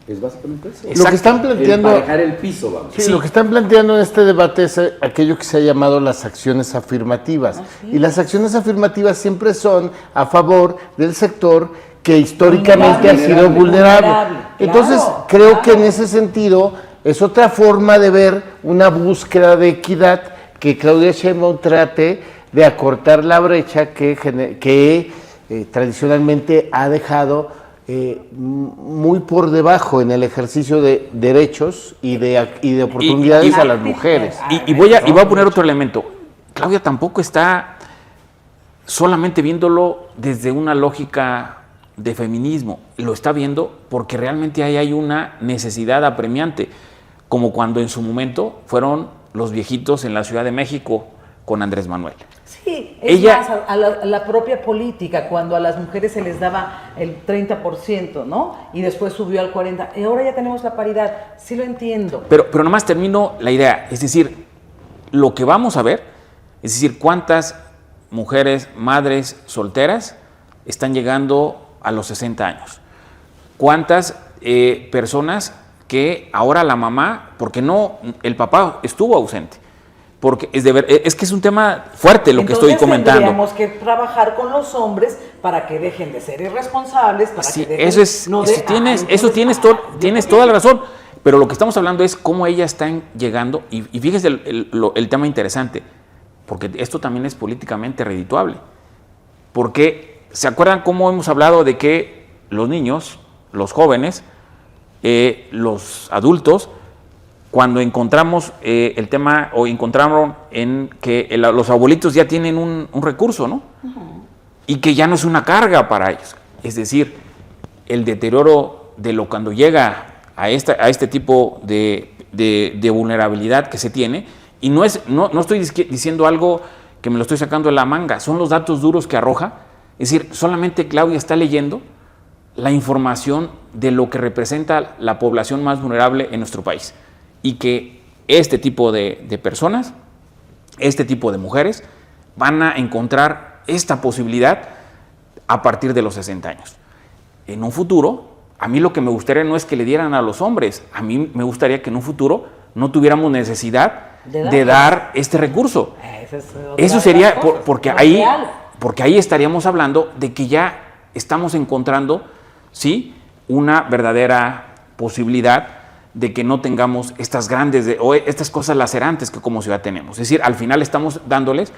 Speaker 2: Es básicamente eso.
Speaker 3: Exacto.
Speaker 4: Lo que están planteando,
Speaker 2: Emparejar el piso, vamos.
Speaker 4: sí, lo que están planteando en este debate es aquello que se ha llamado las acciones afirmativas. Y las acciones afirmativas siempre son a favor del sector que históricamente ha sido vulnerable. Entonces, creo que en ese sentido es otra forma de ver una búsqueda de equidad, que Claudia Sheinbaum trate de acortar la brecha que tradicionalmente ha dejado muy por debajo en el ejercicio de derechos y de oportunidades a las mujeres.
Speaker 3: Y voy a poner otro elemento. Claudia tampoco está solamente viéndolo desde una lógica de feminismo, lo está viendo porque realmente ahí hay una necesidad apremiante, como cuando en su momento fueron los viejitos en la Ciudad de México con Andrés Manuel.
Speaker 1: Sí, es
Speaker 3: Ella,
Speaker 1: más, a la propia política, cuando a las mujeres se les daba el 30%, ¿no? Y después subió al 40%. Y ahora ya tenemos la paridad, sí lo entiendo.
Speaker 3: pero nomás termino la idea, es decir, lo que vamos a ver, es decir, cuántas mujeres, madres solteras están llegando a los 60 años. Cuántas personas que ahora la mamá, porque no, el papá estuvo ausente. Porque es que es un tema fuerte lo que estoy comentando.
Speaker 1: Tendríamos que trabajar con los hombres para que dejen de ser irresponsables, para
Speaker 3: Sí,
Speaker 1: que dejen,
Speaker 3: eso es,
Speaker 1: no
Speaker 3: eso
Speaker 1: de,
Speaker 3: tienes,
Speaker 1: entonces,
Speaker 3: eso tienes toda la razón. Pero lo que estamos hablando es cómo ellas están llegando, y fíjese el tema interesante, porque esto también es políticamente redituable. Porque, ¿se acuerdan cómo hemos hablado de que los niños, los jóvenes, los adultos, cuando encontramos el tema, o encontraron en que los abuelitos ya tienen un recurso, ¿no? Y que ya no es una carga para ellos. Es decir, el deterioro de lo cuando llega a este tipo de vulnerabilidad que se tiene, y no estoy diciendo algo que me lo estoy sacando de la manga, son los datos duros que arroja. Es decir, solamente Claudia está leyendo la información de lo que representa la población más vulnerable en nuestro país, y que este tipo de personas, este tipo de mujeres, van a encontrar esta posibilidad a partir de los 60 años. En un futuro, a mí lo que me gustaría no es que le dieran a los hombres, a mí me gustaría que en un futuro no tuviéramos necesidad de dar este recurso. Eso sería, porque ahí estaríamos hablando de que ya estamos encontrando, ¿sí?, una verdadera posibilidad de que no tengamos estas grandes o estas cosas lacerantes que como ciudad tenemos. Es decir, al final estamos dándoles.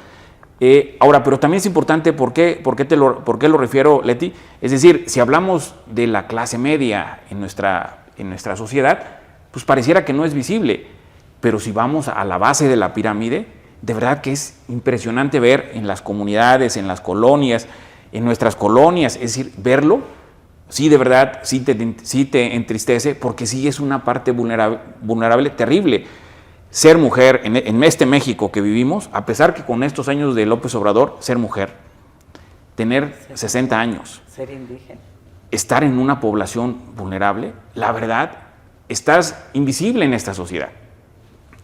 Speaker 3: Ahora, pero también es importante, ¿por qué lo refiero, Leti? Es decir, si hablamos de la clase media en nuestra sociedad, pues pareciera que no es visible, pero si vamos a la base de la pirámide, de verdad que es impresionante ver en las comunidades, en las colonias, en nuestras colonias, es decir, verlo, sí, de verdad, sí te entristece, porque sí es una parte vulnerable terrible. Ser mujer en este México que vivimos, a pesar que con estos años de López Obrador, ser mujer, tener 60 años,
Speaker 1: ser indígena,
Speaker 3: estar en una población vulnerable, la verdad, estás invisible en esta sociedad.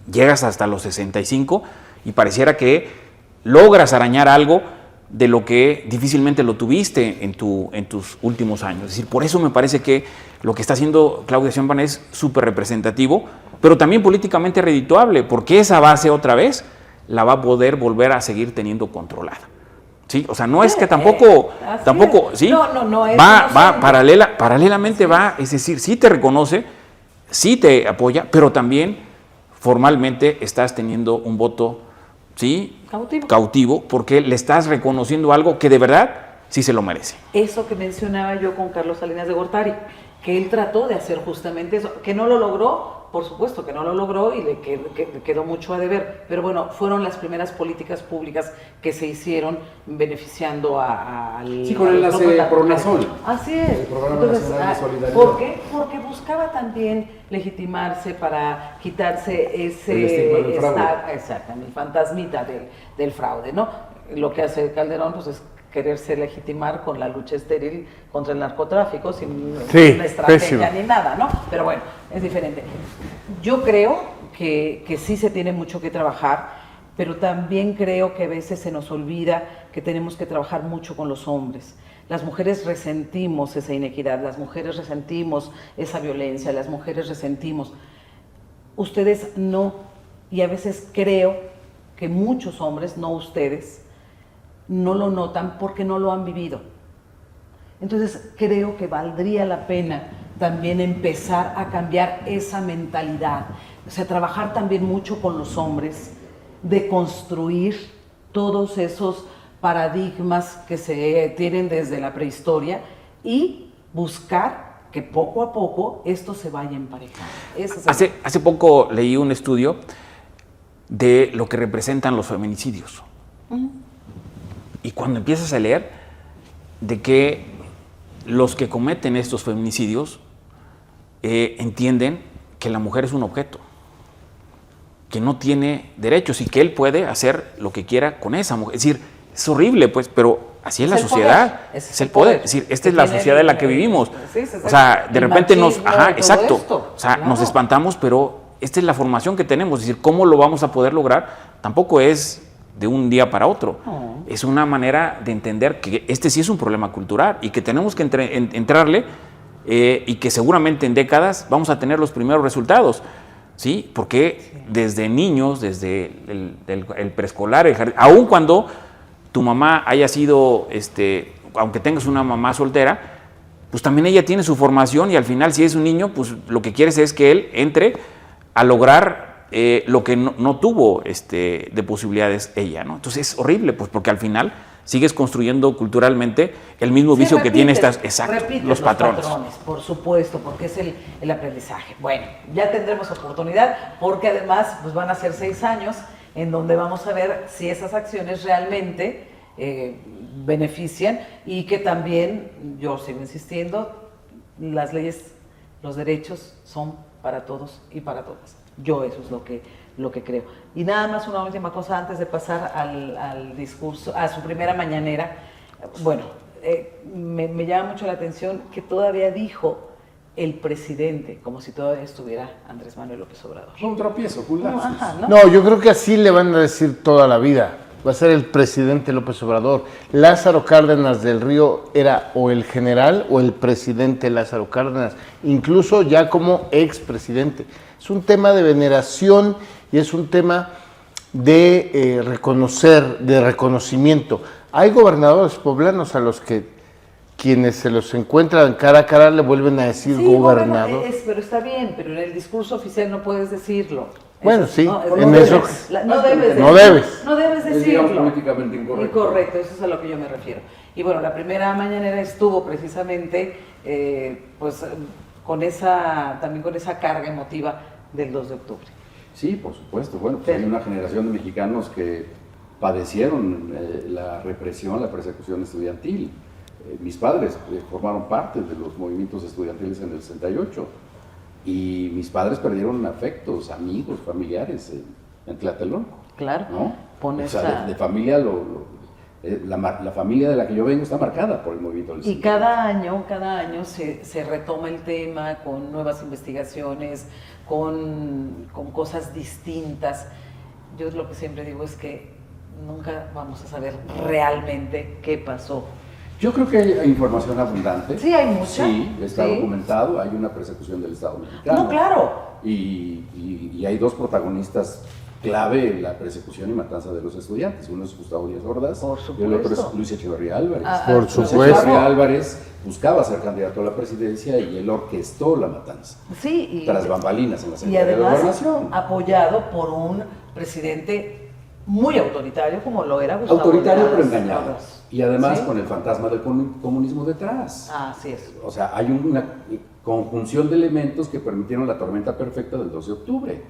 Speaker 3: Llegas hasta los 65 y pareciera que logras arañar algo de lo que difícilmente lo tuviste en tus últimos años. Es decir, por eso me parece que lo que está haciendo Claudia Sheinbaum es súper representativo, pero también políticamente redituable, porque esa base otra vez la va a poder volver a seguir teniendo controlada. ¿Sí? O sea, no es que tampoco, ¿sí?
Speaker 1: No,
Speaker 3: va paralelamente va, es decir, sí te reconoce, sí te apoya, pero también formalmente estás teniendo un voto, ¿sí?, cautivo, porque le estás reconociendo algo que de verdad sí se lo merece.
Speaker 1: Eso que mencionaba yo con Carlos Salinas de Gortari, que él trató de hacer justamente eso, que no lo logró, por supuesto que no lo logró y le quedó mucho a deber, pero bueno, fueron las primeras políticas públicas que se hicieron beneficiando al...
Speaker 2: Sí, con el Pronasol.
Speaker 1: Así es.
Speaker 2: El Programa Nacional de Solidaridad.
Speaker 1: ¿Por qué? Porque buscaba también legitimarse para quitarse ese...
Speaker 2: El
Speaker 1: exactamente, el fantasmita del fraude, ¿no? Lo que hace Calderón, pues es quererse legitimar con la lucha estéril contra el narcotráfico sin una estrategia ni nada, ¿no? Pero bueno, es diferente. Yo creo que sí se tiene mucho que trabajar, pero también creo que a veces se nos olvida que tenemos que trabajar mucho con los hombres. Las mujeres resentimos esa inequidad, las mujeres resentimos esa violencia, las mujeres resentimos. Ustedes no, y a veces creo que muchos hombres, no ustedes, no lo notan porque no lo han vivido. Entonces creo que valdría la pena también empezar a cambiar esa mentalidad, o sea, trabajar también mucho con los hombres, de construir todos esos paradigmas que se tienen desde la prehistoria y buscar que poco a poco esto se vaya emparejando.
Speaker 3: Hace poco leí un estudio de lo que representan los feminicidios. Y cuando empiezas a leer de que los que cometen estos feminicidios entienden que la mujer es un objeto. que no tiene derechos y que él puede hacer lo que quiera con esa mujer. Es decir, es horrible, pues, pero así es la sociedad. Es el poder. Es decir, esta es la sociedad en la que vivimos. O sea, de repente nos... Ajá, exacto. O sea, nos espantamos, pero esta es la formación que tenemos. Es decir, ¿cómo lo vamos a poder lograr? Tampoco es de un día para otro. Es una manera de entender que este sí es un problema cultural y que tenemos que entrarle y que seguramente en décadas vamos a tener los primeros resultados. ¿Sí? Porque desde niños, desde el preescolar, el jardín, aun cuando tu mamá haya sido, aunque tengas una mamá soltera, pues también ella tiene su formación y al final si es un niño, pues lo que quieres es que él entre a lograr lo que no tuvo de posibilidades ella, ¿no? Entonces es horrible, pues porque al final sigues construyendo culturalmente el mismo vicio que tiene los patrones.
Speaker 1: Por supuesto, porque es el aprendizaje. Bueno, ya tendremos oportunidad, porque además pues van a ser 6 años en donde vamos a ver si esas acciones realmente benefician y que también, yo sigo insistiendo, las leyes, los derechos son para todos y para todas. Yo eso es lo que creo. Y nada más una última cosa antes de pasar al discurso, a su primera mañanera. Bueno, me llama mucho la atención que todavía dijo el presidente, como si todavía estuviera Andrés Manuel López Obrador.
Speaker 2: Un tropiezo, un lapsus.
Speaker 4: No, yo creo que así le van a decir toda la vida. Va a ser el presidente López Obrador. Lázaro Cárdenas del Río era o el general o el presidente Lázaro Cárdenas, incluso ya como expresidente. Es un tema de veneración y es un tema de reconocer, de reconocimiento. Hay gobernadores poblanos a los que quienes se los encuentran cara a cara le vuelven a decir gobernador.
Speaker 1: Pero está bien, pero en el discurso oficial no puedes decirlo.
Speaker 4: Bueno,
Speaker 1: eso,
Speaker 4: sí,
Speaker 1: no debes. No debes decirlo.
Speaker 2: Es políticamente incorrecto.
Speaker 1: Incorrecto, eso es a lo que yo me refiero. Y bueno, la primera mañanera estuvo precisamente pues también con esa carga emotiva del 2 de octubre.
Speaker 2: Sí, por supuesto. Bueno, pues hay una generación de mexicanos que padecieron la represión, la persecución estudiantil. Mis padres formaron parte de los movimientos estudiantiles en el 68 y mis padres perdieron afectos, amigos, familiares en Tlatelolco.
Speaker 1: Claro.
Speaker 2: ¿No? O sea, de familia, la familia de la que yo vengo está marcada por el movimiento del 68.
Speaker 1: Y cada año se retoma el tema con nuevas investigaciones, con cosas distintas. Yo lo que siempre digo es que nunca vamos a saber realmente qué pasó.
Speaker 2: Yo creo que hay información abundante.
Speaker 1: Sí, hay mucha.
Speaker 2: Sí, está documentado, hay una persecución del Estado mexicano.
Speaker 1: No, claro.
Speaker 2: Y hay 2 protagonistas clave en la persecución y matanza de los estudiantes. Uno es Gustavo Díaz Ordaz y el otro es Luis Echeverría Álvarez.
Speaker 4: Por
Speaker 2: Luis
Speaker 4: supuesto.
Speaker 2: Echeverría Álvarez buscaba ser candidato a la presidencia y él orquestó la matanza.
Speaker 1: Sí,
Speaker 2: tras bambalinas en la
Speaker 1: y
Speaker 2: Secretaría de
Speaker 1: además
Speaker 2: Gobernación.
Speaker 1: apoyado por un presidente muy autoritario como lo era Gustavo
Speaker 2: Autoritario
Speaker 1: Díaz
Speaker 2: pero engañado.
Speaker 1: Ordaz.
Speaker 2: Y además
Speaker 1: ¿Sí?
Speaker 2: con el fantasma del comunismo detrás.
Speaker 1: Así es.
Speaker 2: O sea, hay una conjunción de elementos que permitieron la tormenta perfecta del 2 de octubre.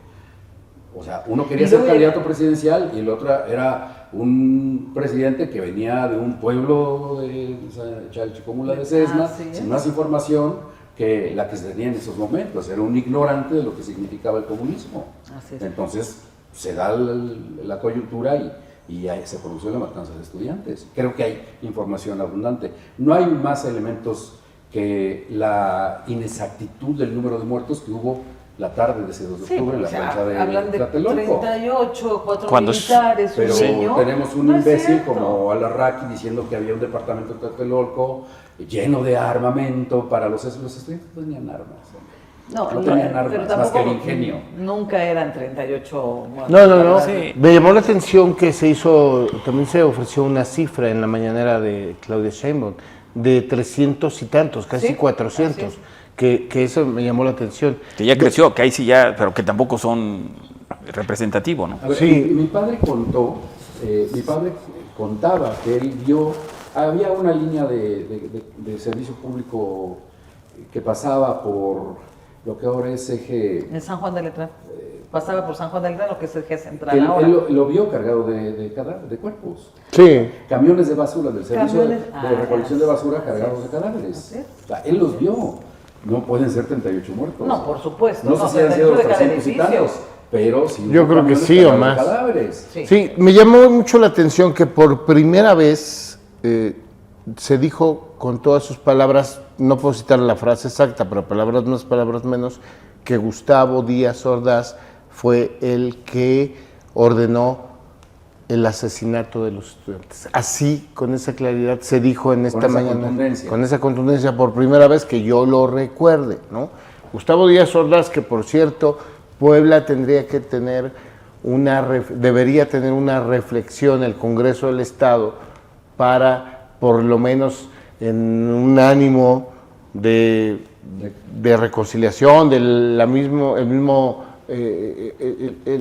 Speaker 2: O sea, uno quería ser candidato presidencial y el otro era un presidente que venía de un pueblo de Chalchicomula de Sesma, sin más información que la que se tenía en esos momentos. Era un ignorante de lo que significaba el comunismo.
Speaker 1: Así es.
Speaker 2: Entonces, se da la coyuntura y se produjo la matanza de estudiantes. Creo que hay información abundante. No hay más elementos que la inexactitud del número de muertos que hubo la tarde de ese 2 de octubre en la plancha de
Speaker 1: hablan de
Speaker 2: Tlatelolco.
Speaker 1: 38, 4 militares,
Speaker 2: Pero
Speaker 1: un niño.
Speaker 2: tenemos un
Speaker 1: No es
Speaker 2: imbécil
Speaker 1: cierto.
Speaker 2: como Alarraqui diciendo que había un departamento de Tlatelolco lleno de armamento para los estudiantes. No tenían armas.
Speaker 1: No
Speaker 2: tenían
Speaker 1: pero
Speaker 2: armas más que el ingenio.
Speaker 1: Nunca eran 38 muertos.
Speaker 4: No.
Speaker 3: Sí.
Speaker 4: Me llamó la atención que también se ofreció una cifra en la mañanera de Claudia Sheinbaum de 300 y tantos, casi
Speaker 1: Sí,
Speaker 4: 400.
Speaker 1: así es.
Speaker 4: Que eso me llamó la atención.
Speaker 3: Que ya creció, que ahí sí ya, pero que tampoco son representativos, ¿no?
Speaker 2: A ver,
Speaker 4: Sí.
Speaker 2: mi padre contaba que él vio, había una línea de servicio público que pasaba por lo que ahora es eje.
Speaker 1: En San Juan de Letrán. Pasaba por San Juan de Letrán, lo que es el eje central
Speaker 2: Él
Speaker 1: ahora.
Speaker 2: lo vio cargado de cuerpos.
Speaker 4: Sí.
Speaker 2: Camiones de basura, del servicio de
Speaker 1: Camiones,
Speaker 2: recolección de basura cargados de cadáveres.
Speaker 1: Así es.
Speaker 2: O sea, él los vio. No pueden ser 38 muertos.
Speaker 1: No, por supuesto.
Speaker 2: No sé si han sido los 300 y tantos, pero sí
Speaker 4: Yo creo que sí o más.
Speaker 2: Cadáveres.
Speaker 4: Sí, me llamó mucho la atención que por primera vez se dijo con todas sus palabras, no puedo citar la frase exacta, pero palabras más, palabras menos, que Gustavo Díaz Ordaz fue el que ordenó el asesinato de los estudiantes. Así, con esa claridad, se dijo en esta mañana, con esa contundencia, por primera vez que yo lo recuerde, ¿no? Gustavo Díaz Ordaz, que por cierto, Puebla tendría que tener debería tener una reflexión el Congreso del Estado para, por lo menos, en un ánimo de reconciliación, el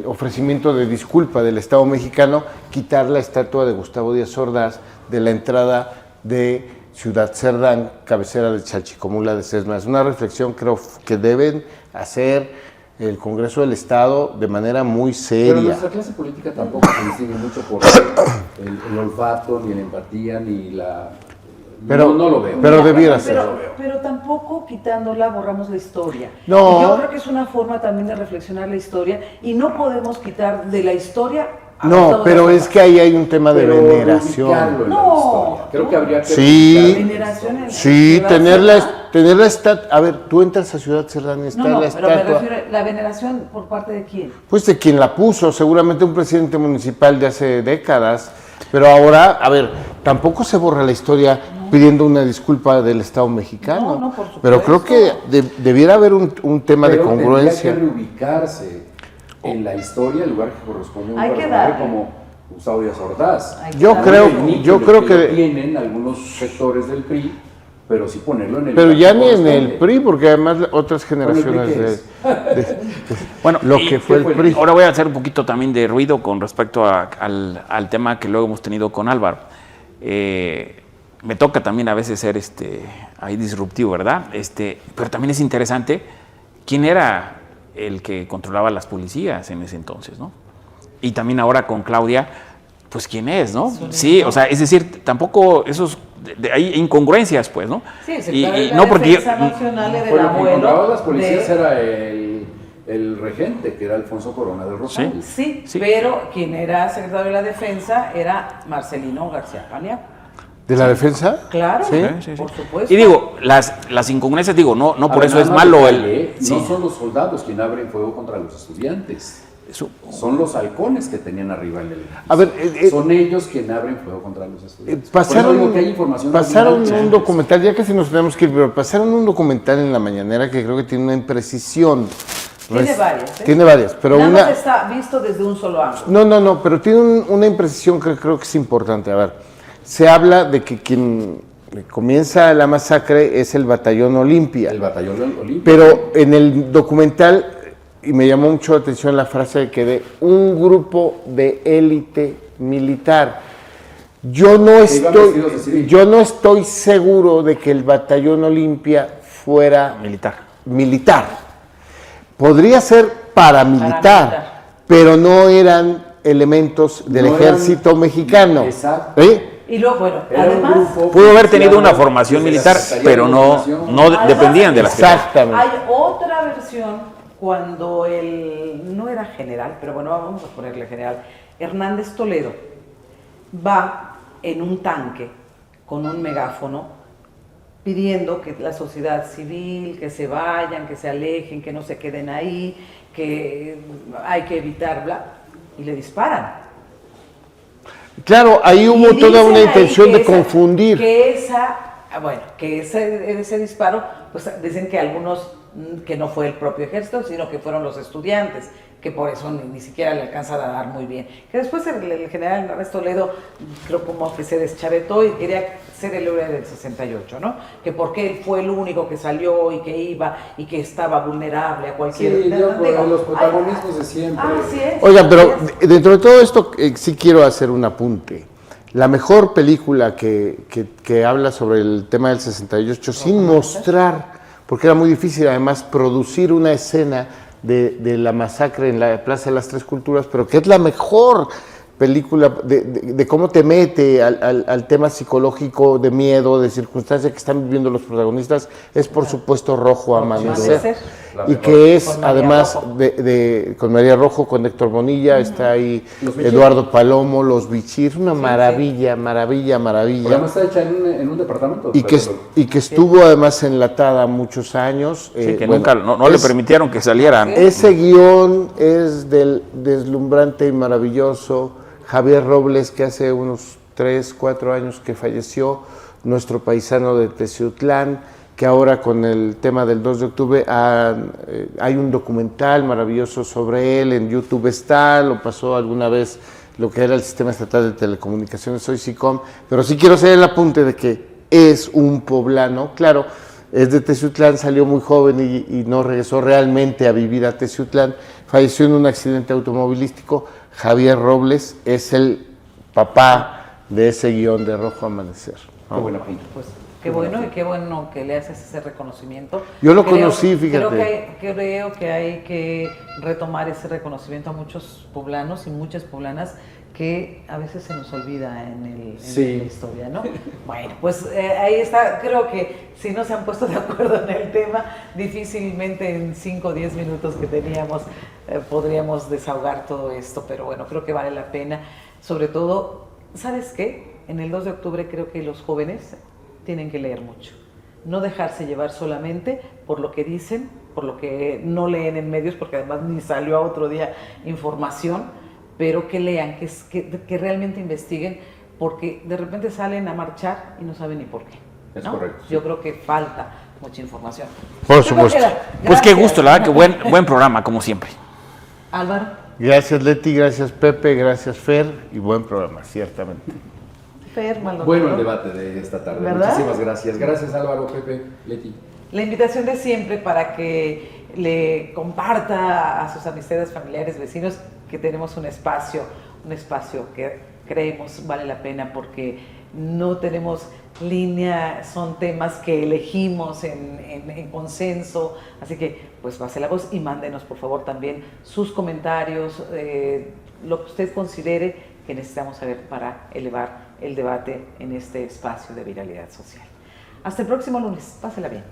Speaker 4: ofrecimiento de disculpa del Estado mexicano, quitar la estatua de Gustavo Díaz Ordaz de la entrada de Ciudad Cerdán, cabecera de Chalchicomula de Sesma. Es una reflexión, creo, que deben hacer el Congreso del Estado de manera muy seria.
Speaker 2: Pero nuestra clase política tampoco se distingue mucho por el olfato, ni la empatía, ni la...
Speaker 4: Pero,
Speaker 2: no lo veo.
Speaker 4: Pero debiera ser.
Speaker 1: Pero tampoco quitándola borramos la historia.
Speaker 4: No.
Speaker 1: Y yo creo que es una forma también de reflexionar la historia y no podemos quitar de la historia.
Speaker 4: No, pero es que ahí hay un tema de veneración.
Speaker 2: No. Creo que habría que...
Speaker 4: Sí, tener la estatua. A ver, tú entras a Ciudad Cerdán y está la estatua.
Speaker 1: Pero me refiero, ¿la veneración por parte de quién?
Speaker 4: Pues de quien la puso, seguramente un presidente municipal de hace décadas. Pero ahora, a ver, tampoco se borra la historia pidiendo una disculpa del Estado mexicano.
Speaker 1: No, por supuesto.
Speaker 4: Pero creo que debiera haber un tema de congruencia.
Speaker 2: Tendría que reubicarse en la historia el lugar que corresponde a un
Speaker 1: Hay que
Speaker 2: personaje
Speaker 1: darle.
Speaker 2: como Gustavo Díaz Ordaz.
Speaker 4: Yo creo que
Speaker 2: tienen algunos sectores del PRI, pero sí ponerlo en el...
Speaker 4: Pero
Speaker 2: lugar
Speaker 4: ya
Speaker 2: que
Speaker 4: ni en
Speaker 2: corresponde.
Speaker 4: el PRI, porque además otras generaciones
Speaker 3: Bueno,
Speaker 4: lo
Speaker 3: y
Speaker 4: que fue el PRI.
Speaker 3: ahora voy a hacer un poquito también de ruido con respecto al tema que luego hemos tenido con Álvaro. Me toca también a veces ser ahí disruptivo, ¿verdad? Pero también es interesante quién era el que controlaba las policías en ese entonces, ¿no? Y también ahora con Claudia, pues quién es, ¿no? Sí, o sea, es decir, tampoco esos hay incongruencias, pues, ¿no?
Speaker 1: Sí,
Speaker 3: y no porque
Speaker 1: nacional era el
Speaker 2: Bueno, quien controlaba
Speaker 1: abuelo
Speaker 2: las policías
Speaker 1: de...
Speaker 2: era el regente, que era Alfonso Corona del Rosario.
Speaker 1: Sí,
Speaker 3: Sí.
Speaker 1: pero quien era secretario de la Defensa era Marcelino García Paniagua.
Speaker 4: ¿De la defensa?
Speaker 1: Claro,
Speaker 3: Sí.
Speaker 1: por supuesto.
Speaker 3: Y digo, las incongruencias, digo, no
Speaker 2: A
Speaker 3: por
Speaker 2: ver,
Speaker 3: eso
Speaker 2: nada
Speaker 3: es
Speaker 2: más
Speaker 3: malo
Speaker 2: detalle,
Speaker 3: sí.
Speaker 2: No son los soldados quienes abren fuego contra los estudiantes. Son los halcones que tenían arriba en el...
Speaker 4: A ver,
Speaker 2: son ellos quienes abren fuego contra los estudiantes.
Speaker 4: pasaron
Speaker 2: Por eso digo que hay información
Speaker 4: un
Speaker 2: original.
Speaker 4: documental, ya casi nos tenemos que ir, pero pasaron un documental en la mañanera que creo que tiene una imprecisión.
Speaker 1: Tiene varias, ¿eh?
Speaker 4: Tiene varias, pero
Speaker 1: Nada
Speaker 4: una...
Speaker 1: más está visto desde un solo ángulo.
Speaker 4: No, pero tiene una imprecisión que creo que es importante. A ver, se habla de que quien comienza la masacre es el Batallón Olimpia.
Speaker 2: El batallón olímpico.
Speaker 4: Pero en el documental, y me llamó mucho la atención la frase de que de un grupo de élite militar. Yo no estoy seguro de que el Batallón Olimpia fuera militar. Podría ser paramilitar, pero no eran elementos del ejército mexicano.
Speaker 2: Exacto.
Speaker 1: Y luego, bueno,
Speaker 2: Era un
Speaker 1: además...
Speaker 2: grupo
Speaker 3: Pudo haber tenido
Speaker 2: policial
Speaker 3: una formación
Speaker 2: desde la
Speaker 3: militar,
Speaker 2: Secretaría
Speaker 3: pero
Speaker 2: de
Speaker 3: no
Speaker 2: Gobernación.
Speaker 3: dependían de las
Speaker 4: Exactamente.
Speaker 1: Hay otra versión cuando no era general, pero bueno, vamos a ponerle general, Hernández Toledo va en un tanque con un megáfono pidiendo que la sociedad civil, que se vayan, que se alejen, que no se queden ahí, que hay que evitarla, y le disparan.
Speaker 4: Claro, ahí hubo
Speaker 1: Y
Speaker 4: toda
Speaker 1: dicen
Speaker 4: una
Speaker 1: ahí
Speaker 4: intención
Speaker 1: que
Speaker 4: de confundir.
Speaker 1: Que ese disparo, pues dicen que algunos, que no fue el propio ejército, sino que fueron los estudiantes, que por eso ni siquiera le alcanza a dar muy bien. Que después el general Hernández Toledo, creo como que se deschavetó y quería ser el héroe del 68, ¿no? Que porque él fue el único que salió y que iba y que estaba vulnerable a cualquier...
Speaker 2: Sí, los protagonismos de siempre.
Speaker 1: Así es.
Speaker 4: Oigan, pero dentro de todo esto sí quiero hacer un apunte. La mejor película que habla sobre el tema del 68 sin mostrar, porque era muy difícil además producir una escena de la masacre en la Plaza de las Tres Culturas, pero que es la mejor película de cómo te mete al tema psicológico de miedo, de circunstancia que están viviendo los protagonistas, es por supuesto Rojo Amanecer. y que es
Speaker 1: Con María
Speaker 4: además
Speaker 1: Rojo.
Speaker 4: con María Rojo, con Héctor Bonilla, está ahí
Speaker 2: Los Bichir.
Speaker 4: Eduardo Palomo, Los Bichir, una
Speaker 1: Sí,
Speaker 4: maravilla.
Speaker 2: Porque además está hecha en un departamento.
Speaker 4: Y que estuvo además enlatada muchos años.
Speaker 3: Sí, que
Speaker 4: bueno,
Speaker 3: nunca no le permitieron que salieran.
Speaker 4: ese guión es del deslumbrante y maravilloso Javier Robles, que hace unos 3, 4 años que falleció, nuestro paisano de Teciutlán, que ahora con el tema del 2 de octubre hay un documental maravilloso sobre él, en YouTube está, lo pasó alguna vez lo que era el Sistema Estatal de Telecomunicaciones, hoy SICOM, pero sí quiero hacer el apunte de que es un poblano, claro, es de Teciutlán, salió muy joven y no regresó realmente a vivir a Teciutlán, falleció en un accidente automovilístico. Javier Robles es el papá de ese guión de Rojo Amanecer.
Speaker 2: Qué buen apunte.
Speaker 1: Pues qué bueno y qué bueno que le haces ese reconocimiento.
Speaker 4: Yo lo conocí, fíjate.
Speaker 1: Creo que hay que retomar ese reconocimiento a muchos poblanos y muchas poblanas que a veces se nos olvida en la historia, ¿no? Bueno, pues ahí está. Creo que si no se han puesto de acuerdo en el tema, difícilmente en 5 o 10 minutos que teníamos podríamos desahogar todo esto, pero bueno, creo que vale la pena. Sobre todo, ¿sabes qué? En el 2 de octubre creo que los jóvenes tienen que leer mucho. No dejarse llevar solamente por lo que dicen, por lo que no leen en medios, porque además ni salió a otro día información, pero que lean, que realmente investiguen, porque de repente salen a marchar y no saben ni por qué, ¿no?
Speaker 2: Es correcto. Sí.
Speaker 1: Yo creo que falta mucha información.
Speaker 4: Por supuesto.
Speaker 3: Pues qué gusto, la verdad, que buen programa, como siempre.
Speaker 1: Álvaro.
Speaker 4: Gracias Leti, gracias Pepe, gracias Fer y buen programa, ciertamente.
Speaker 1: Fer Maldonado.
Speaker 2: Bueno el debate de esta tarde.
Speaker 1: ¿Verdad?
Speaker 2: Muchísimas gracias. Gracias Álvaro, Pepe, Leti.
Speaker 1: La invitación de siempre para que le comparta a sus amistades, familiares, vecinos, que tenemos un espacio que creemos vale la pena porque no tenemos línea, son temas que elegimos en consenso, así que pues pase la voz y mándenos por favor también sus comentarios, lo que usted considere que necesitamos saber para elevar el debate en este espacio de viralidad social. Hasta el próximo lunes, pásela bien.